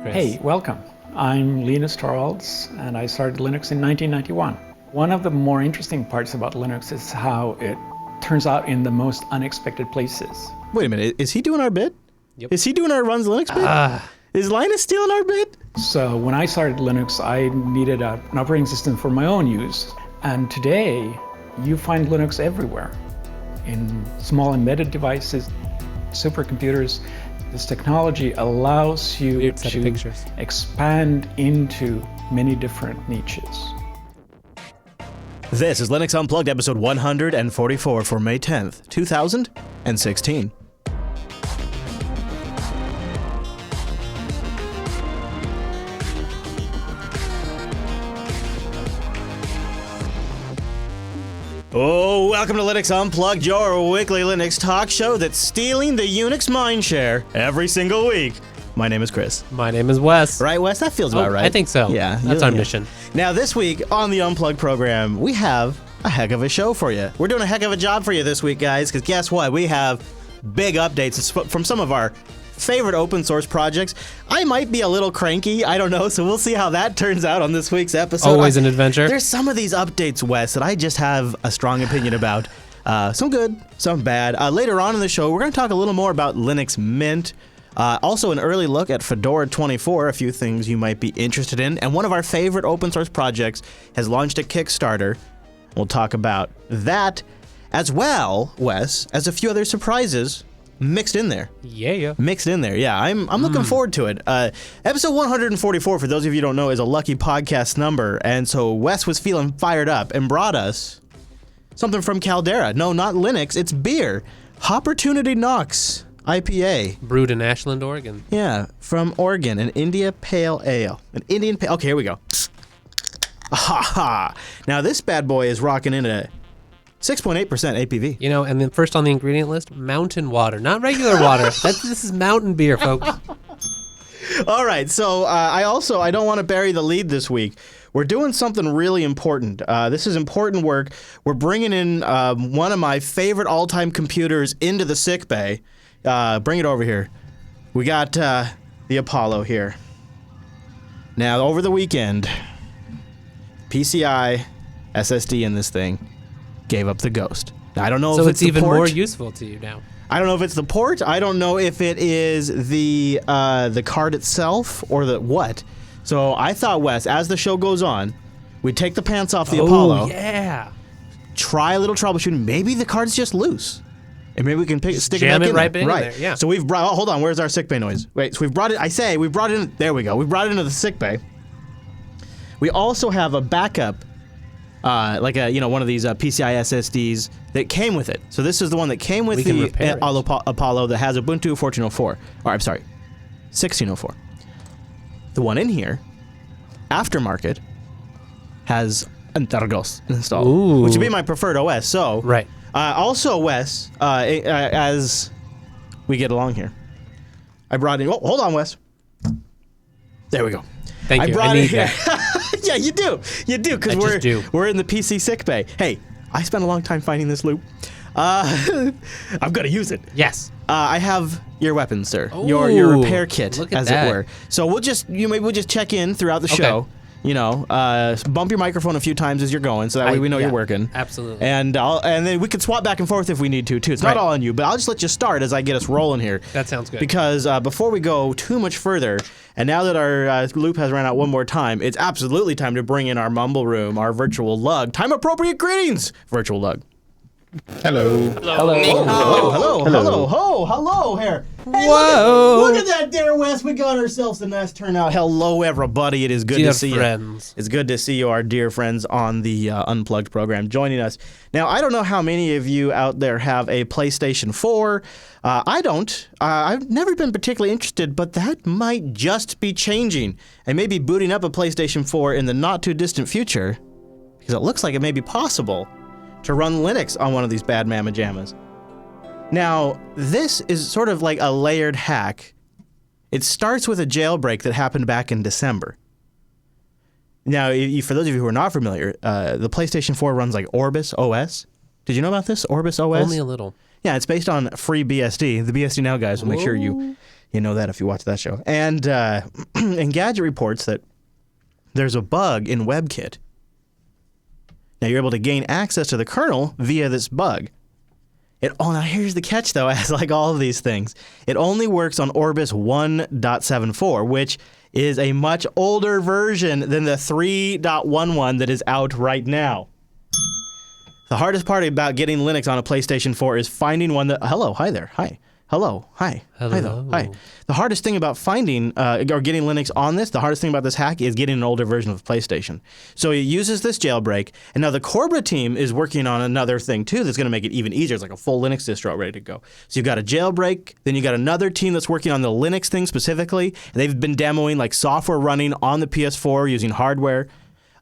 Chris. Hey, welcome. I'm Linus Torvalds, and I started Linux in 1991. One of the more interesting parts about Linux is how it turns out in the most unexpected places. Wait a minute, is he doing our bit? Yep. Is he doing our Runs Linux bit? Is Linus stealing our bit? So when I started Linux, I needed an operating system for my own use. And today, you find Linux everywhere. In small embedded devices, supercomputers. This technology allows you to expand into many different niches. This is Linux Unplugged, episode 144 for May 10th, 2016. Oh, welcome to Linux Unplugged, your weekly Linux talk show that's stealing the Unix mindshare every single week. My name is Chris. My name is Wes. Right, Wes? That feels about right. I think so. Yeah. That's our mission. Now, this week on the Unplugged program, we have a heck of a show for you. We're doing a heck of a job for you this week, guys, because guess what? We have big updates from some of our favorite open source projects. I might be a little cranky, I don't know, so we'll see how that turns out on this week's episode. Always an adventure. There's some of these updates, Wes, that I just have a strong opinion about. Some good, some bad. Later on in the show, we're going to talk a little more about Linux Mint. Also, an early look at Fedora 24, a few things you might be interested in. And one of our favorite open source projects has launched a Kickstarter. We'll talk about that, as well, Wes, as a few other surprises mixed in there. Yeah. Mixed in there, yeah. I'm looking forward to it. Episode 144, for those of you who don't know, is a lucky podcast number. And so Wes was feeling fired up and brought us something from Caldera. No, not Linux, it's beer. Hopportunity Knox IPA. Brewed in Ashland, Oregon. Yeah, from Oregon, an India Pale Ale. Okay, here we go. Ha ha. Now this bad boy is rocking in a 6.8% APV. You know, and then first on the ingredient list, mountain water, not regular water. This is mountain beer, folks. All right, so I don't want to bury the lead this week. We're doing something really important. This is important work. We're bringing in one of my favorite all-time computers into the sick bay. Bring it over here. We got the Apollo here. Now, over the weekend, PCI SSD in this thing gave up the ghost. Now, I don't know if it's the even port. more useful to you now. I don't know if it's the port. I don't know if it is the card itself or the what. So I thought, Wes, as the show goes on, we'd take the pants off the Apollo. Oh, yeah. Try a little troubleshooting. Maybe the card's just loose. And maybe we can stick it jam back it in right there. in Right. there, yeah. So we've brought, hold on, where's our sickbay noise? Wait, so we've brought it in, there we go. We brought it into the sickbay. We also have a backup, like one of these PCI SSDs that came with it. So this is the one that came with the Apollo that has Ubuntu 14.04. Or I'm sorry, 16.04. The one in here, aftermarket, has Unplugged installed, which would be my preferred OS. So, right. Also, Wes, as we get along here, I brought in. Oh, hold on, Wes. There we go. Thank you. I need that. Yeah, you do, because we're in the PC sick bay. Hey, I spent a long time finding this loop. I'm gonna use it. Yes. I have your weapons, sir. Ooh, your repair kit, as it were. So we'll just check in throughout the show. You know, bump your microphone a few times as you're going, so that way we know you're working. Absolutely. And then we can swap back and forth if we need to, too. It's not all on you, but I'll just let you start as I get us rolling here. That sounds good. Because before we go too much further, and now that our loop has run out one more time, it's absolutely time to bring in our mumble room, our virtual lug. Time-appropriate greetings, virtual lug. Hello. Hello here. Hey, Whoa. Look at that there, Wes. We got ourselves a nice turnout. Hello, everybody. It is good to see friends. you. It's good to see you, our dear friends on the Unplugged program, joining us. Now, I don't know how many of you out there have a PlayStation 4. I don't. I've never been particularly interested, but that might just be changing. And maybe booting up a PlayStation 4 in the not-too-distant future, because it looks like it may be possible to run Linux on one of these bad mamma jammas. Now, this is sort of like a layered hack. It starts with a jailbreak that happened back in December. Now, for those of you who are not familiar, the PlayStation 4 runs like Orbis OS. Did you know about this, Orbis OS? Only a little. Yeah, it's based on FreeBSD. The BSD Now guys will make sure you You know that if you watch that show. And Engadget reports that there's a bug in WebKit. Now you're able to gain access to the kernel via this bug. Now here's the catch though, as like all of these things. It only works on Orbis 1.74, which is a much older version than the 3.11 that is out right now. The hardest part about getting Linux on a PlayStation 4 is finding one that... Hello, hi there, hi. Hello, hi. Hello. Hi, though. Hi. The hardest thing about finding or getting Linux on this, the hardest thing about this hack is getting an older version of the PlayStation. So it uses this jailbreak, and now the Cobra team is working on another thing too that's going to make it even easier. It's like a full Linux distro ready to go. So you've got a jailbreak, then you got another team that's working on the Linux thing specifically. And they've been demoing like software running on the PS4 using hardware.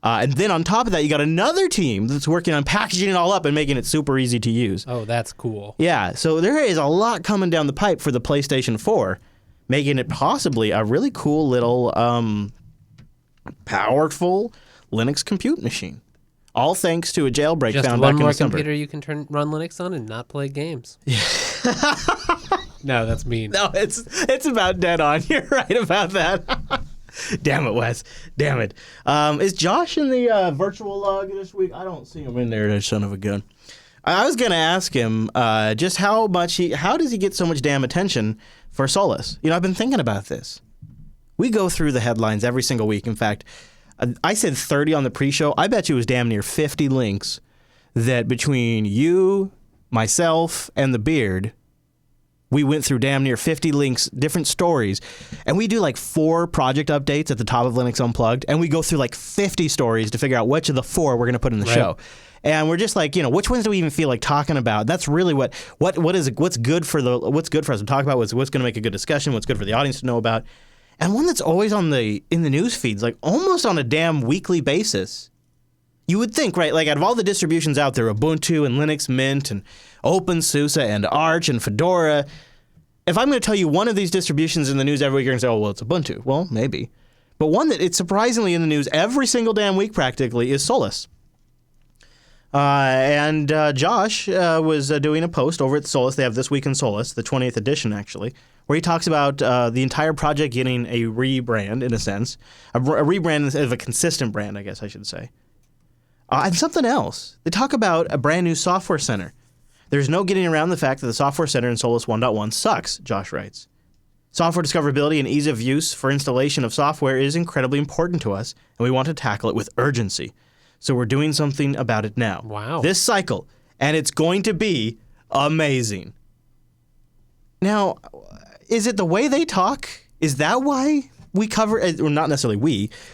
And then on top of that, you got another team that's working on packaging it all up and making it super easy to use. Oh, that's cool. Yeah, so there is a lot coming down the pipe for the PlayStation 4, making it possibly a really cool little powerful Linux compute machine. All thanks to a jailbreak Just found one back in more December. computer you can run Linux on and not play games. No, that's mean. No, it's about dead on. You're right about that. Damn it, Wes. Damn it. Is Josh in the virtual log this week? I don't see him in there, that son of a gun. I was going to ask him just how does he get so much damn attention for Solus? You know, I've been thinking about this. We go through the headlines every single week. In fact, I said 30 on the pre-show. I bet you it was damn near 50 links that between you, myself, and the Beard, we went through damn near 50 links, different stories, and we do like 4 project updates at the top of Linux Unplugged, and we go through like 50 stories to figure out which of the 4 we're going to put in the show. And we're just like, which ones do we even feel like talking about? That's really what's good for us to talk about, what's going to make a good discussion, what's good for the audience to know about. And one that's always in the news feeds, like almost on a damn weekly basis. You would think, right, like out of all the distributions out there, Ubuntu and Linux Mint and OpenSUSE and Arch and Fedora, if I'm going to tell you one of these distributions in the news every week, you're going to say, oh, well, it's Ubuntu. Well, maybe. But one that it's surprisingly in the news every single damn week practically is Solus. And Josh was doing a post over at Solus. They have This Week in Solus, the 20th edition actually, where he talks about the entire project getting a rebrand in a sense. A rebrand of a consistent brand, I guess I should say. And something else. They talk about a brand new software center. There's no getting around the fact that the software center in Solus 1.1 sucks, Josh writes. Software discoverability and ease of use for installation of software is incredibly important to us, and we want to tackle it with urgency. So we're doing something about it now. Wow. This cycle, and it's going to be amazing. Now, is it the way they talk? Is that why we cover, or not necessarily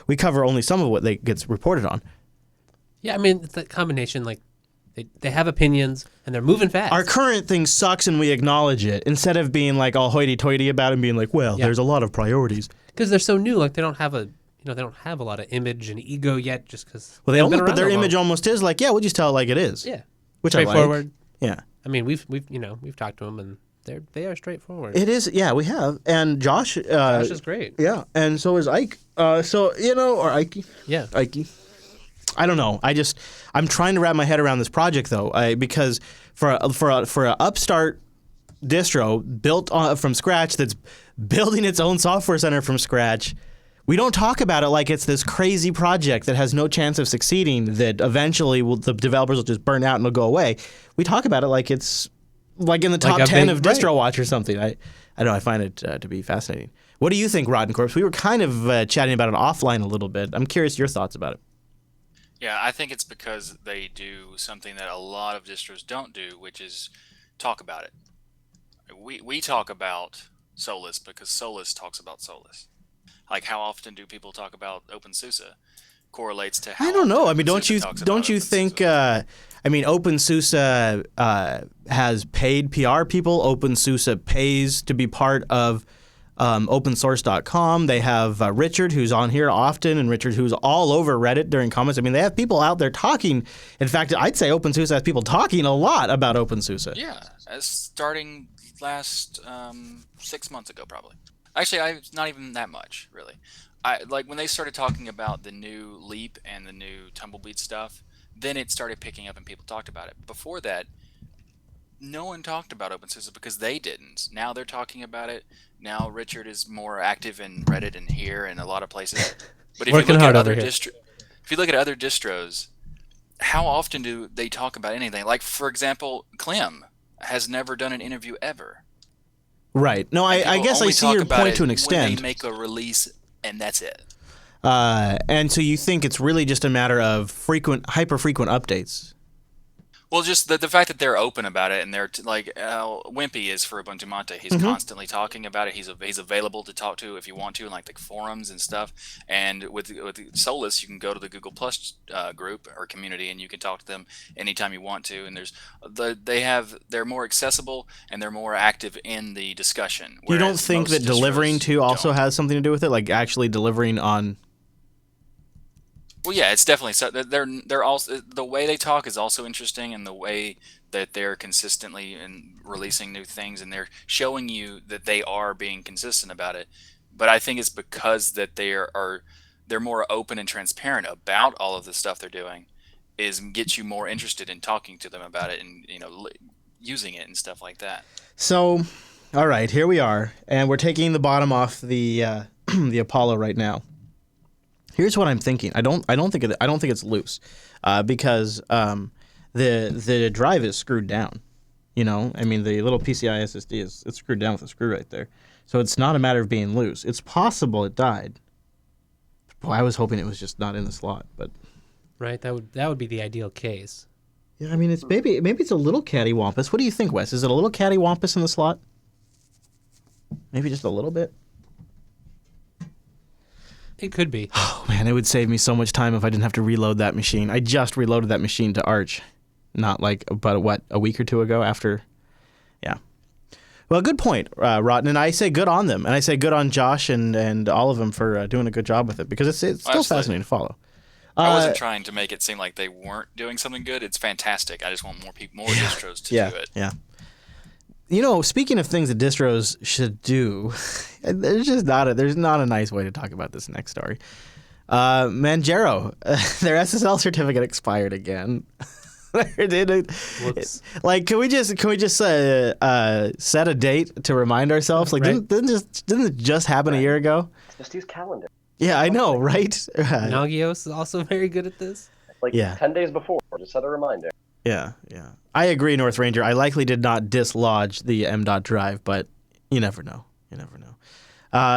we cover only some of what gets reported on? Yeah, I mean, it's that combination, like, they have opinions, and they're moving fast. Our current thing sucks, and we acknowledge it, instead of being, like, all hoity-toity about it and being like, well, there's a lot of priorities. Because they're so new, like, they don't have a lot of image and ego yet, just because. Well, but their image almost is like, we'll just tell it like it is. Yeah. Which I like. Straightforward. Yeah. I mean, we've talked to them, and they are straightforward. It is, yeah, we have. And Josh is great. Yeah, and so is Ike. Or Ike. Yeah. Ike. I don't know. I'm trying to wrap my head around this project though, because for a upstart distro built from scratch that's building its own software center from scratch, we don't talk about it like it's this crazy project that has no chance of succeeding, that eventually the developers will just burn out and it'll go away. We talk about it like it's like in the top 10 of DistroWatch or something. I don't know. I find it to be fascinating. What do you think, Rotten Corpse? We were kind of chatting about it offline a little bit. I'm curious your thoughts about it. Yeah, I think it's because they do something that a lot of distros don't do, which is talk about it. We talk about Solus because Solus talks about Solus. Like, how often do people talk about OpenSUSE? Correlates to how I don't know. I mean, don't you think? OpenSUSE has paid PR people. OpenSUSE pays to be part of opensource.com. They have Richard, who's on here often, and Richard, who's all over Reddit during comments. I mean, they have people out there talking. In fact, I'd say OpenSUSE has people talking a lot about OpenSUSE. Yeah, starting last 6 months ago, probably. Actually, not even that much, really. Like when they started talking about the new Leap and the new Tumbleweed stuff, then it started picking up and people talked about it. Before that, no one talked about open systems because they didn't. Now they're talking about it. Now Richard is more active in Reddit and here and a lot of places. But if you Working look hard at over other here. if you look at other distros, how often do they talk about anything? Like, for example, Clem has never done an interview ever. Right. No, I People guess I only see talk your about point to an it when extent. they make a release, and that's it. And so you think it's really just a matter of hyper frequent updates. Well, just the fact that they're open about it, and they're like Wimpy is for Ubuntu Mate. He's constantly talking about it. He's available to talk to if you want to, in like the forums and stuff. And with Solus, you can go to the Google Plus group or community, and you can talk to them anytime you want to. And they're more accessible and they're more active in the discussion. You don't whereas think that most delivering distros to also don't. has something to do with it, like actually delivering on? Well, yeah, it's definitely so. They're also the way they talk is also interesting, and the way that they're consistently and releasing new things, and they're showing you that they are being consistent about it. But I think it's because that they're more open and transparent about all of the stuff they're doing, is gets you more interested in talking to them about it and using it and stuff like that. So, all right, here we are, and we're taking the bottom off the the Apollo right now. Here's what I'm thinking. I don't think it's loose, because the drive is screwed down. You know, I mean the little PCI SSD it's screwed down with a screw right there. So it's not a matter of being loose. It's possible it died. Boy, I was hoping it was just not in the slot, but Right? That would be the ideal case. yeah, I mean it's maybe it's a little cattywampus. What do you think, Wes? Is it a little cattywampus in the slot? Maybe just a little bit. It could be. Oh man, it would save me so much time if I didn't have to reload that machine. I just reloaded that machine to Arch, not like about a week or two ago after. Yeah. Well, good point, Rotten, and I say good on them, and I say good on Josh and all of them for doing a good job with it because it's still Absolutely. fascinating to follow. I wasn't trying to make it seem like they weren't doing something good. It's fantastic. I just want more distros to do it. Yeah. You know, speaking of things that distros should do, there's not a nice way to talk about this next story. Manjaro, their SSL certificate expired again. Whoops. Like, can we just set a date to remind ourselves? Like, Right. didn't it just happen a year ago? Just use calendar. Yeah, I know, right? Nagios is also very good at this. Like Yeah. 10 days before, just set a reminder. Yeah. I agree, North Ranger. I likely did not dislodge the M.dot drive, but you never know.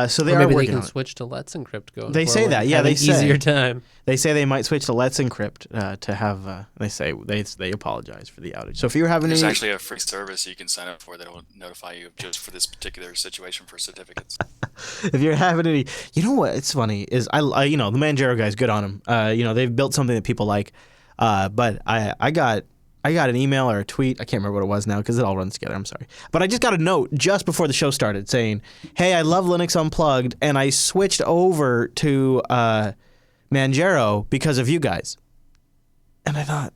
So they Or are maybe they working can on it. switch to Let's Encrypt going They say forward. that, yeah, Have they an say. easier time. They say they might switch to Let's Encrypt to have. They say they apologize for the outage. So if you're having There's any, actually a free service you can sign up for that will notify you just for this particular situation for certificates. if you're having any, you know what? It's funny is I the Manjaro guys, good on them. They've built something that people like. But I got an email or a tweet. I can't remember what it was now because it all runs together. I'm sorry. But I just got a note just before the show started saying, hey, I love Linux Unplugged, and I switched over to Manjaro because of you guys. And I thought,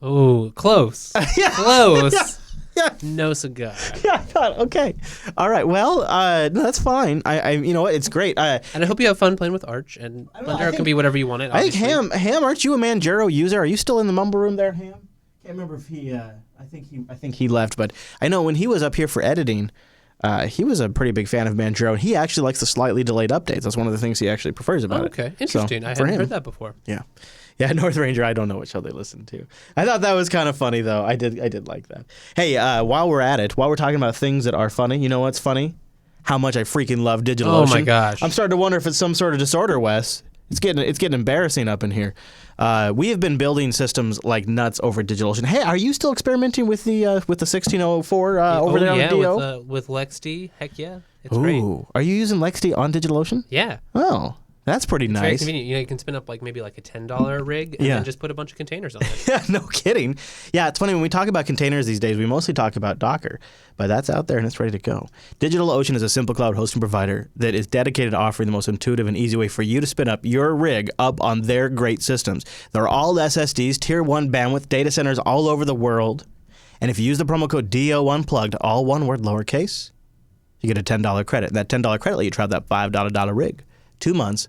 Oh, close. yeah, Close. yeah. No cigar. Yeah, I thought, okay. All right, well, no, that's fine. I you know what? It's great. And I hope you have fun playing with Arch. And don't know, I Manjaro think- can be whatever you want it. I think obviously. Ham, aren't you a Manjaro user? Are you still in the mumble room there, Ham? Can't remember if he. I think he left, but I know when he was up here for editing, he was a pretty big fan of Manjaro, and he actually likes the slightly delayed updates. That's one of the things he actually prefers about Oh, it. okay. So, Interesting. I for hadn't him. heard that before. Yeah. North Ranger. I don't know what show they listen to. I thought that was kind of funny, though. I did like that. Hey, while we're at it, while we're talking about things that are funny, you know what's funny? How much I freaking love DigitalOcean. Oh, my gosh. I'm starting to wonder if it's some sort of disorder, Wes. It's getting embarrassing up in here. We have been building systems like nuts over DigitalOcean. Hey, are you still experimenting with the 1604 over there on the DO? With LexD. Heck yeah. It's Ooh, great. are you using LexD on DigitalOcean? Yeah. Oh, that's pretty It's very nice. convenient. You can spin up maybe a $10 rig and Yeah. then just put a bunch of containers on it. Yeah, no kidding. Yeah, it's funny when we talk about containers these days, we mostly talk about Docker, but that's out there and it's ready to go. DigitalOcean is a simple cloud hosting provider that is dedicated to offering the most intuitive and easy way for you to spin up your rig up on their great systems. They're all SSDs, tier 1 bandwidth, data centers all over the world. And if you use the promo code DO Unplugged, all one word, lowercase, you get a $10 credit. And that $10 credit let you try that $5 rig, 2 months,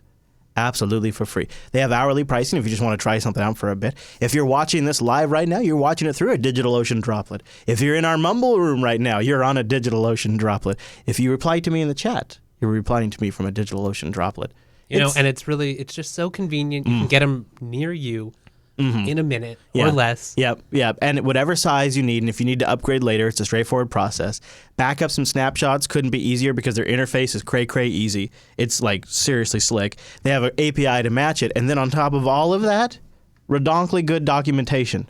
Absolutely for free. They have hourly pricing if you just want to try something out for a bit. If you're watching this live right now, you're watching it through a DigitalOcean droplet. If you're in our Mumble room right now, you're on a DigitalOcean droplet. If you reply to me in the chat, you're replying to me from a DigitalOcean droplet. And it's just so convenient. You can get them near you in a minute or less. Yep. And whatever size you need, and if you need to upgrade later, it's a straightforward process. Backups and snapshots couldn't be easier because their interface is cray easy. It's like seriously slick. They have an API to match it. And then on top of all of that, redonkly good documentation.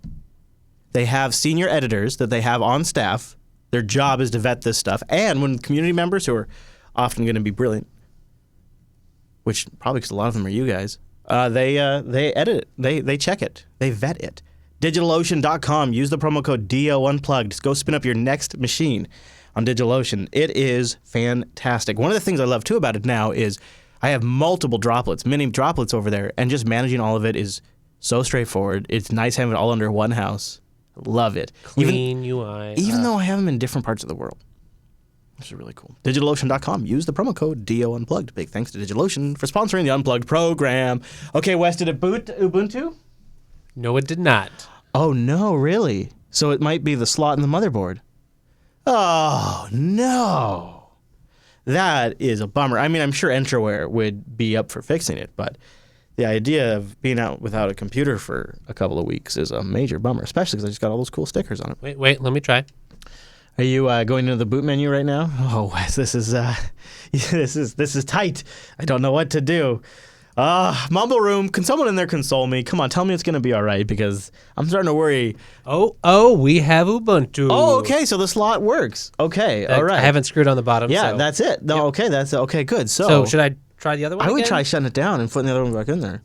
They have senior editors that they have on staff. Their job is to vet this stuff. And when community members who are often going to be brilliant, which probably because a lot of them are you guys, they edit it. They check it. They vet it. DigitalOcean.com. Use the promo code DO Unplugged. Just go spin up your next machine on DigitalOcean. It is fantastic. One of the things I love too about it now is I have multiple droplets, many droplets over there, and just managing all of it is so straightforward. It's nice having it all under one house. Love it. Clean UI. Even though I have them in different parts of the world. This is really cool. DigitalOcean.com. Use the promo code DO Unplugged. Big thanks to DigitalOcean for sponsoring the Unplugged program. Okay, Wes, did it boot Ubuntu? No, it did not. Oh, no, really? So it might be the slot in the motherboard. Oh, no. That is a bummer. I mean, I'm sure Entroware would be up for fixing it, but the idea of being out without a computer for a couple of weeks is a major bummer, especially because I just got all those cool stickers on it. Wait, let me try. Are you going into the boot menu right now? Oh, Wes, this is this is tight. I don't know what to do. Mumble room, can someone in there console me? Come on, tell me it's going to be all right because I'm starting to worry. Oh, we have Ubuntu. Oh, okay, so the slot works. Okay, all right. I haven't screwed on the bottom. Yeah, so. that's it. No, okay, that's okay. Good. So should I try the other one? I would again? try shutting it down and putting the other one back in there.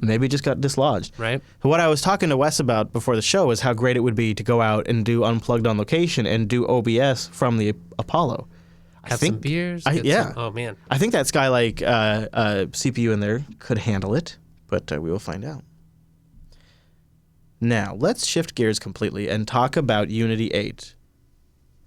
Maybe it just got dislodged. Right. What I was talking to Wes about before the show is how great it would be to go out and do Unplugged on location and do OBS from the Apollo. Have some beers. Oh, man. I think that Skylake CPU in there could handle it, but we will find out. Now, let's shift gears completely and talk about Unity 8.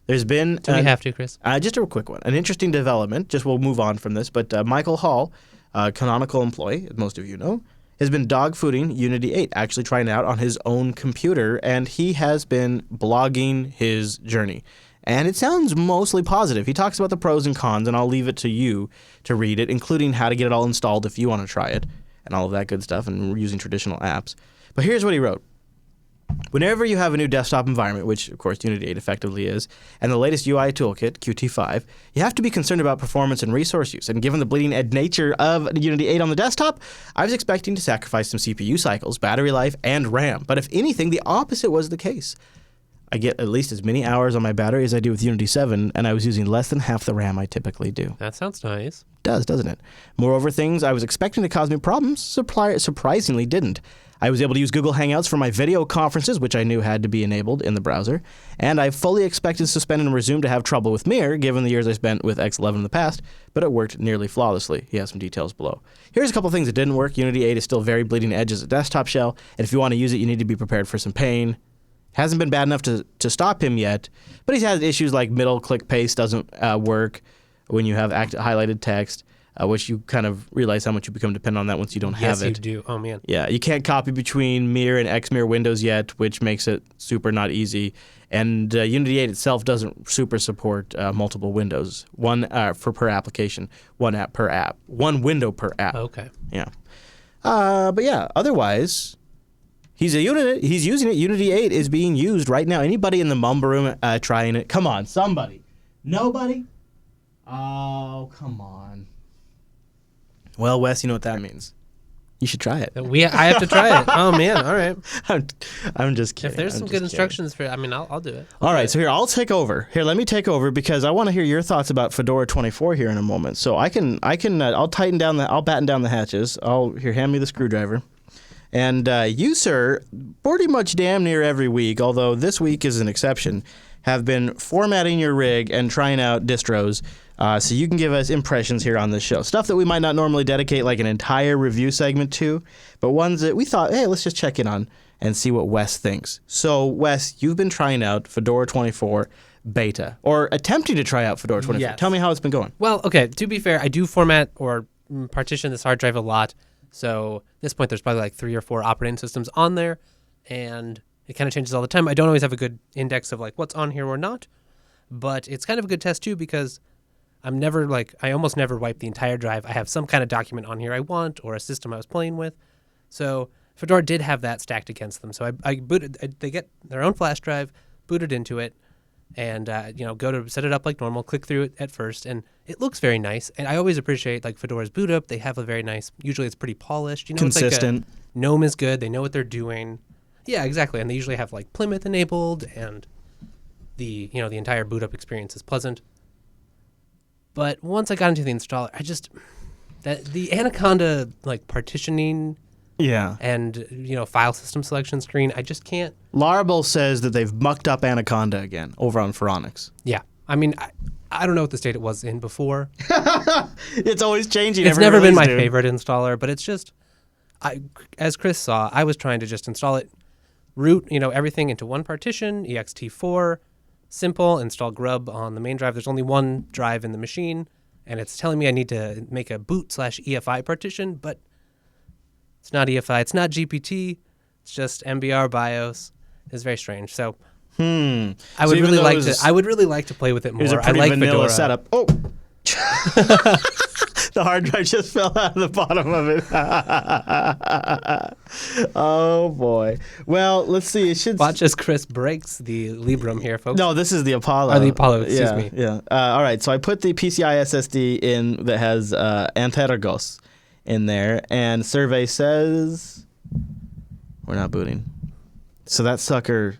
There's been... Do we have to, Chris? Just a quick one. An interesting development. We'll move on from this, but Michael Hall, Canonical employee, as most of you know, has been dogfooding Unity 8, actually trying it out on his own computer, and he has been blogging his journey. And it sounds mostly positive. He talks about the pros and cons, and I'll leave it to you to read it, including how to get it all installed if you want to try it, and all of that good stuff, and using traditional apps. But here's what he wrote. Whenever you have a new desktop environment, which of course Unity 8 effectively is, and the latest UI toolkit, Qt5, you have to be concerned about performance and resource use. And given the bleeding edge nature of Unity 8 on the desktop, I was expecting to sacrifice some CPU cycles, battery life, and RAM. But if anything, the opposite was the case. I get at least as many hours on my battery as I do with Unity 7, and I was using less than half the RAM I typically do. That sounds nice. Does, doesn't it? Moreover, things I was expecting to cause me problems surprisingly didn't. I was able to use Google Hangouts for my video conferences, which I knew had to be enabled in the browser, and I fully expected Suspend and Resume to have trouble with Mirror, given the years I spent with X11 in the past, but it worked nearly flawlessly. He has some details below. Here's a couple things that didn't work. Unity 8 is still very bleeding edge as a desktop shell, and if you want to use it, you need to be prepared for some pain. Hasn't been bad enough to stop him yet, but he's had issues like middle click paste doesn't work when you have highlighted text, which you kind of realize how much you become dependent on that once you don't have it. Yes, you do. Oh, man. Yeah, you can't copy between Mirror and Xmirror windows yet, which makes it super not easy. And Unity 8 itself doesn't super support multiple windows, one for per application, one app per app, one window per app. Okay. Yeah. But yeah, otherwise... He's using it. Unity 8 is being used right now. Anybody in the Mumble room trying it? Come on, somebody. Nobody? Oh, come on. Well, Wes, you know what that means. You should try it. I have to try it. Oh, man. All right. I'm just kidding. If there's some good instructions for it, I'll do it. All right, so here, I'll take over. Here, let me take over because I want to hear your thoughts about Fedora 24 here in a moment. So I'll batten down the hatches. Hand me the screwdriver. And you, sir, pretty much damn near every week, although this week is an exception, have been formatting your rig and trying out distros so you can give us impressions here on this show. Stuff that we might not normally dedicate like an entire review segment to, but ones that we thought, hey, let's just check in on and see what Wes thinks. So, Wes, you've been trying out Fedora 24 beta, or attempting to try out Fedora 24. Yes. Tell me how it's been going. Well, okay, to be fair, I do format or partition this hard drive a lot. So at this point, there's probably like 3 or 4 operating systems on there, and it kind of changes all the time. I don't always have a good index of like what's on here or not, but it's kind of a good test too because I almost never wipe the entire drive. I have some kind of document on here I want or a system I was playing with. So Fedora did have that stacked against them. So they get their own flash drive, booted into it, and go to set it up like normal, click through it at first, and it looks very nice. And I always appreciate like Fedora's boot up. They have a very nice, usually it's pretty polished. Consistent. It's like GNOME is good. They know what they're doing. Yeah, exactly. And they usually have like Plymouth enabled, and the entire boot up experience is pleasant. But once I got into the installer, the Anaconda like partitioning and file system selection screen, I just can't. Laravel says that they've mucked up Anaconda again over on Phoronix. Yeah. I mean, I don't know what the state it was in before. It's always changing. It's never been my favorite installer, but it's just, as Chris saw, I was trying to just install it, root everything into one partition, ext4, simple, install grub on the main drive. There's only one drive in the machine, and it's telling me I need to make a boot/EFI partition, but it's not EFI, it's not GPT, it's just MBR BIOS. It's very strange. So I would really like to play with it more. It was a pretty I like vanilla Fedora. setup. Oh. The hard drive just fell out of the bottom of it. Oh boy. Well, let's see. It should Watch as Chris breaks the Librem here, folks. No, this is the Apollo. Oh, the Apollo. Excuse me. Yeah. All right. So I put the PCI SSD in that has Antergos in there, and survey says we're not booting. So that sucker.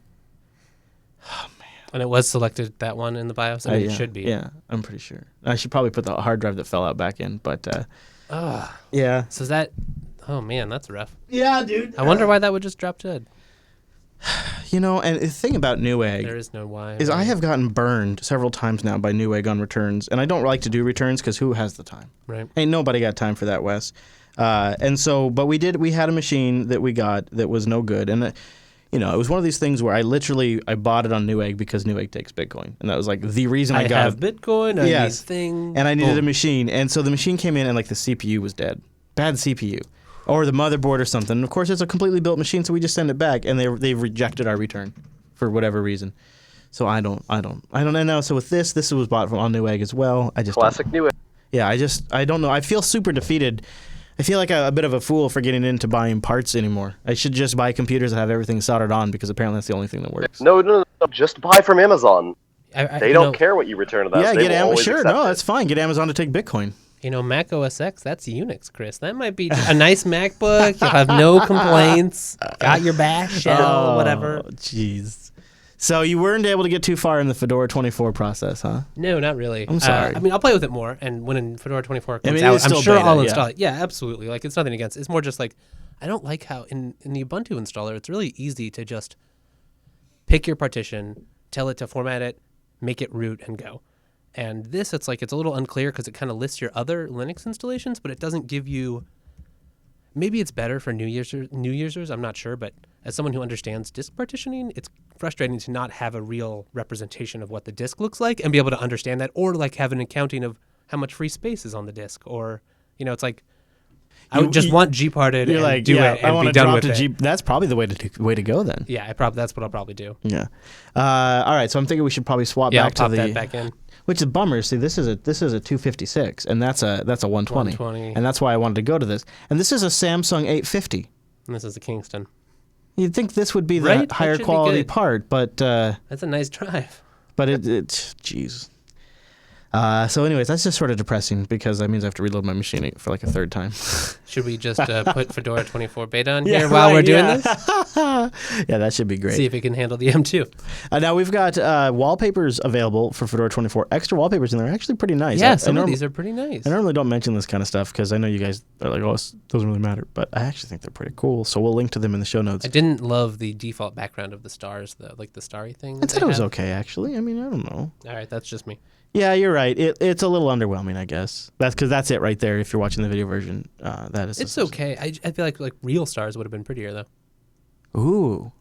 And it was selected, that one in the BIOS. I mean, it should be. Yeah, I'm pretty sure. I should probably put the hard drive that fell out back in, but yeah. So is that? Oh man, that's rough. Yeah, dude. I wonder why that would just drop dead. And the thing about Newegg There is no why. is I have gotten burned several times now by Newegg on returns, and I don't like to do returns because who has the time? Right. Ain't nobody got time for that, Wes. But we had a machine that we got that was no good, and it was one of these things where I bought it on Newegg because Newegg takes Bitcoin, and that was like the reason I got have Bitcoin. I yes, need thing. and I needed a machine, and so the machine came in and like the CPU was dead, bad CPU, or the motherboard or something. And of course, it's a completely built machine, so we just send it back, and they've rejected our return for whatever reason. So I don't know. So with this was bought on Newegg as well. I just Classic Newegg. Yeah, I don't know. I feel super defeated. I feel like a bit of a fool for getting into buying parts anymore. I should just buy computers that have everything soldered on because apparently that's the only thing that works. No. Just buy from Amazon. They don't care. care what you return to them. Yeah, They get will Amazon. always Sure, accept no, it. that's fine. Get Amazon to take Bitcoin. Mac OS X, that's Unix, Chris. That might be a nice MacBook. You'll have no complaints. Got your bash shell, whatever. Jeez. So you weren't able to get too far in the Fedora 24 process, huh? No, not really. I'm sorry. I'll play with it more, and when Fedora 24 comes it's out, I'm still sure beta, I'll yeah. install it. Yeah, absolutely. Like, it's nothing against it. It's more just like, I don't like how in the Ubuntu installer, it's really easy to just pick your partition, tell it to format it, make it root, and go. And this, it's a little unclear because it kind of lists your other Linux installations, but it doesn't give you. Maybe it's better for new users. I'm not sure, but as someone who understands disk partitioning, it's frustrating to not have a real representation of what the disk looks like and be able to understand that, or like have an accounting of how much free space is on the disk, or it's like I would just want gparted You're and like, do yeah, it I and want be to done drop with to it. G. That's probably the way to go then. Yeah, that's what I'll probably do. Yeah. All right. So I'm thinking we should probably swap Yeah, back I'll pop to the that back in. Which is a bummer. See, this is a 256, and that's a 120. 120. And that's why I wanted to go to this. And this is a Samsung 850. And this is the Kingston. You'd think this would be the Right? That higher should be quality good. part, but That's a nice drive. it's jeez. So anyways, that's just sort of depressing because that means I have to reload my machine for like a third time. Should we just put Fedora 24 beta on Yeah, here while right, we're doing yeah. this? Yeah, that should be great. See if it can handle the M2. Now we've got wallpapers available for Fedora 24. Extra wallpapers, and they're actually pretty nice. Yeah, I some of norm- these are pretty nice. I normally don't mention this kind of stuff because I know you guys are like, oh, it doesn't really matter. But I actually think they're pretty cool. So we'll link to them in the show notes. I didn't love the default background of the stars, though, like the starry thing. I thought it was okay, actually. I mean, I don't know. All right, that's just me. Yeah, you're right. It's a little underwhelming, I guess. That's because that's it right there. If you're watching the video version, that is. It's okay. I feel like real stars would have been prettier, though. Ooh,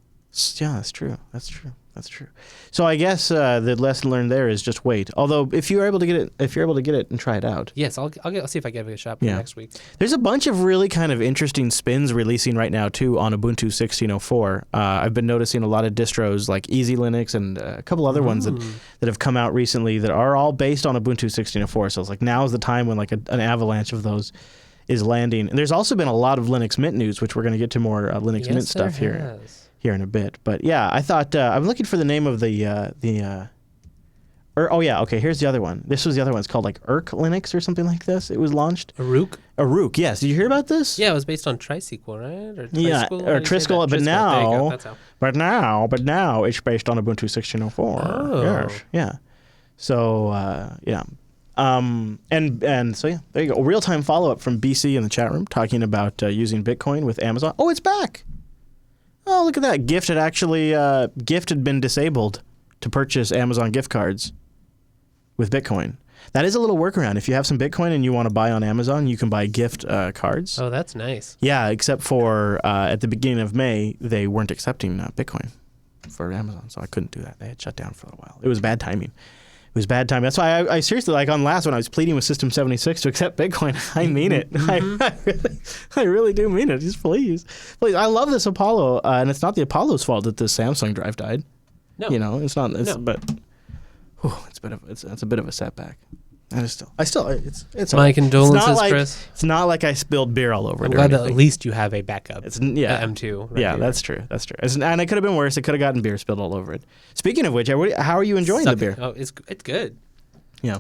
yeah, that's true. That's true. That's true. So I guess the lesson learned there is just wait. Although if you're able to get it and try it out. Yes, I'll see if I give it a shot for next week. There's a bunch of really kind of interesting spins releasing right now too on Ubuntu 16.04. I've been noticing a lot of distros like Easy Linux and a couple other ones that have come out recently that are all based on Ubuntu 16.04. So it's like now is the time when like an avalanche of those is landing. And there's also been a lot of Linux Mint news, which we're going to get to more Linux Mint stuff here in a bit. But yeah, I thought I'm looking for the name of here's the other one. This was the other one. It's called like Urk Linux or something like this. It was launched. Aruk, yes. Did you hear about this? Yeah, it was based on TriSQL, right? Or Triskel, but now it's based on Ubuntu 16.04. Oh. Yes, yeah. So and so there you go. Real time follow up from BC in the chat room talking about using Bitcoin with Amazon. Oh, it's back. Oh, look at that. Gift had been disabled to purchase Amazon gift cards with Bitcoin. That is a little workaround. If you have some Bitcoin and you want to buy on Amazon, you can buy gift cards. Oh, that's nice. Yeah, except for at the beginning of May, they weren't accepting Bitcoin for Amazon, so I couldn't do that. They had shut down for a while. It was bad timing. That's why I seriously, like on last when I was pleading with System 76 to accept Bitcoin, I mean it. I really do mean it. Just please. I love this Apollo, and it's not the Apollo's fault that the Samsung drive died. No. It's not. It's, No. But it's a bit of a setback. It's My condolences, like, Chris. It's not like I spilled beer all over it. I'm or glad that anything. at least you have a backup. Yeah, M2. Here. that's true. And it could have been worse. It could have gotten beer spilled all over it. Speaking of which, how are you enjoying the beer? Oh, it's good. Yeah.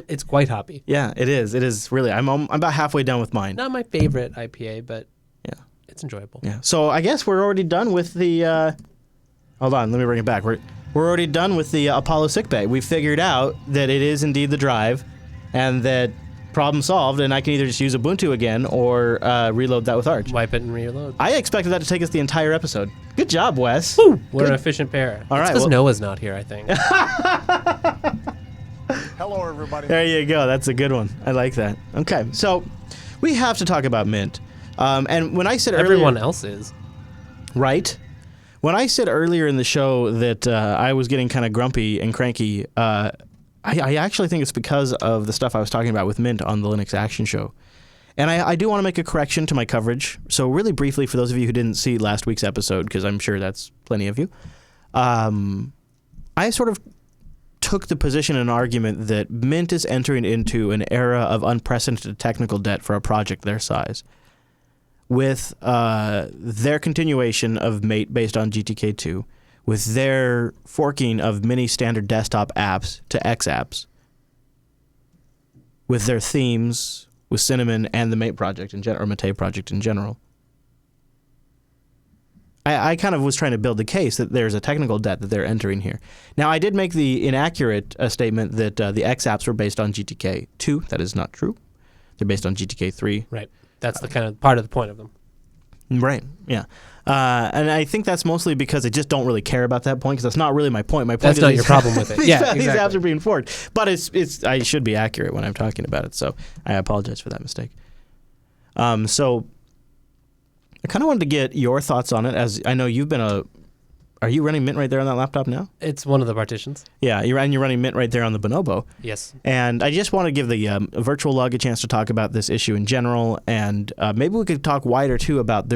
It's quite hoppy. Yeah, it is. It is really. I'm about halfway done with mine. Not my favorite IPA, but yeah, it's enjoyable. Yeah. So I guess we're already done with the. Hold on, let me bring it back. We're already done with the Apollo sickbay. We figured out that it is indeed the drive, and that problem solved. And I can either just use Ubuntu again or reload that with Arch. Wipe it and reload. I expected that to take us the entire episode. Good job, Wes. Woo! We're an efficient pair. All right. Because Noah's not here, I think. Hello, everybody. There you go. That's a good one. I like that. Okay, so we have to talk about Mint. And when I said Everyone else is. Right? When I said earlier in the show that I was getting kind of grumpy and cranky, I actually think it's because of the stuff I was talking about with Mint on the Linux Action Show. And I do want to make a correction to my coverage. So really briefly, for those of you who didn't see last week's episode, because I'm sure that's plenty of you, I sort of took the position and argument that Mint is entering into an era of unprecedented technical debt for a project their size, with their continuation of Mate based on GTK2, with their forking of many standard desktop apps to X apps, with their themes, with Cinnamon and the Mate project in general, or Mate project in general. I kind of was trying to build the case that there's a technical debt that they're entering here. Now, I did make the inaccurate statement that the X apps were based on GTK2. That is not true. They're based on GTK3. Right. That's the kind of part of the point of them. Right. Yeah. And I think that's mostly because I just don't really care about that point, because that's not really my point. My point That's is not your problem with it. these, Yeah, these exactly. apps are being forked. But I should be accurate when I'm talking about it, so I apologize for that mistake. So I kind of wanted to get your thoughts on it, as I know you've been Are you running Mint right there on that laptop now? It's one of the partitions. Yeah, you're running Mint right there on the Bonobo. Yes. And I just want to give the virtual lug a chance to talk about this issue in general, and maybe we could talk wider too about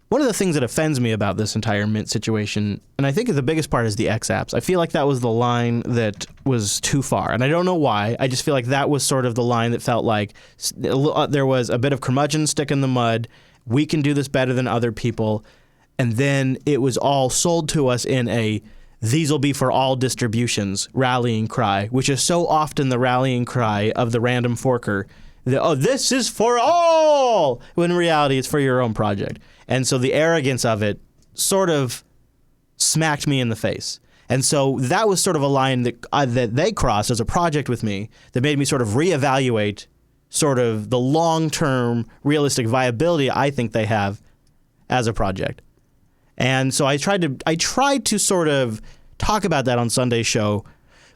one of the things that offends me about this entire Mint situation, and I think the biggest part, is the X apps. I feel like that was the line that was too far, and I don't know why. I just feel like that was sort of the line that felt like there was a bit of curmudgeon stick in the mud. We can do this better than other people. And then it was all sold to us in a "these will be for all distributions" rallying cry, which is so often the rallying cry of the random forker. This is for all! When in reality, it's for your own project. And so the arrogance of it sort of smacked me in the face. And so that was sort of a line that they crossed as a project with me that made me sort of reevaluate sort of the long-term realistic viability I think they have as a project. And so I tried to sort of talk about that on Sunday's show,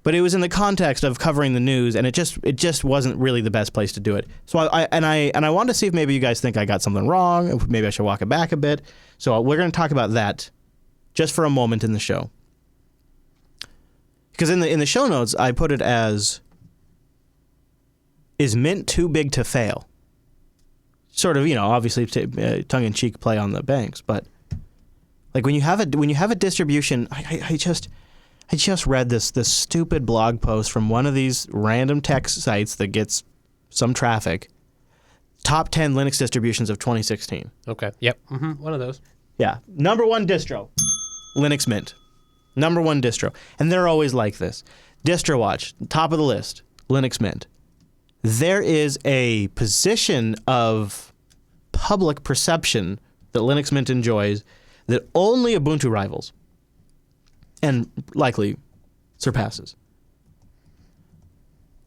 but it was in the context of covering the news, and it just wasn't really the best place to do it. So I wanted to see if maybe you guys think I got something wrong, if maybe I should walk it back a bit. So we're going to talk about that just for a moment in the show. Because in the show notes, I put it as, is Mint too big to fail? Sort of, obviously tongue-in-cheek play on the banks, but like when you have a distribution, I just read this stupid blog post from one of these random tech sites that gets some traffic. Top 10 Linux distributions of 2016. Okay. Yep. One of those. Yeah. Number 1 distro, Linux Mint. Number 1 distro. And they're always like this. DistroWatch, top of the list, Linux Mint. There is a position of public perception that Linux Mint enjoys that only Ubuntu rivals and likely surpasses.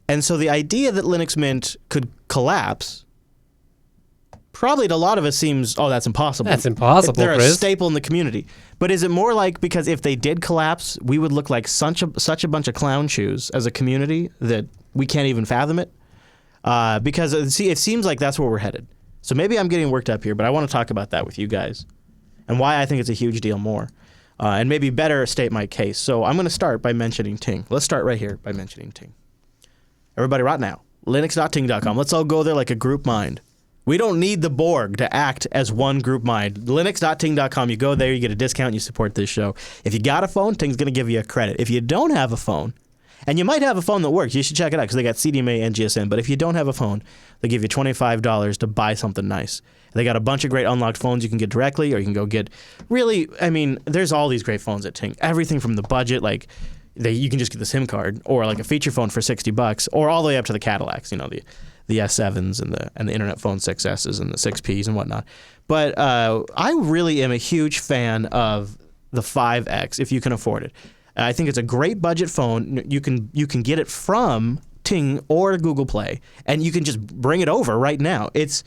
And so the idea that Linux Mint could collapse, probably to a lot of us seems, that's impossible. That's impossible, They're Chris. a staple in the community. But is it more like because if they did collapse, we would look like such a bunch of clown shoes as a community that we can't even fathom it? Because it seems like that's where we're headed. So maybe I'm getting worked up here, but I want to talk about that with you guys and why I think it's a huge deal more. And maybe better state my case. So I'm going to start by mentioning Ting. Let's start right here by mentioning Ting. Everybody right now, linux.ting.com. Let's all go there like a group mind. We don't need the Borg to act as one group mind. Linux.ting.com, you go there, you get a discount, and you support this show. If you got a phone, Ting's going to give you a credit. If you don't have a phone, and you might have a phone that works, you should check it out because they got CDMA and GSM. But if you don't have a phone, they give you $25 to buy something nice. They got a bunch of great unlocked phones you can get directly, or you can go get there's all these great phones at Ting. Everything from the budget, you can just get the SIM card, or like a feature phone for $60, or all the way up to the Cadillacs, the S7s and the Internet Phone 6Ss and the 6Ps and whatnot. But I really am a huge fan of the 5X if you can afford it. I think it's a great budget phone. You can get it from Ting or Google Play, and you can just bring it over right now. It's,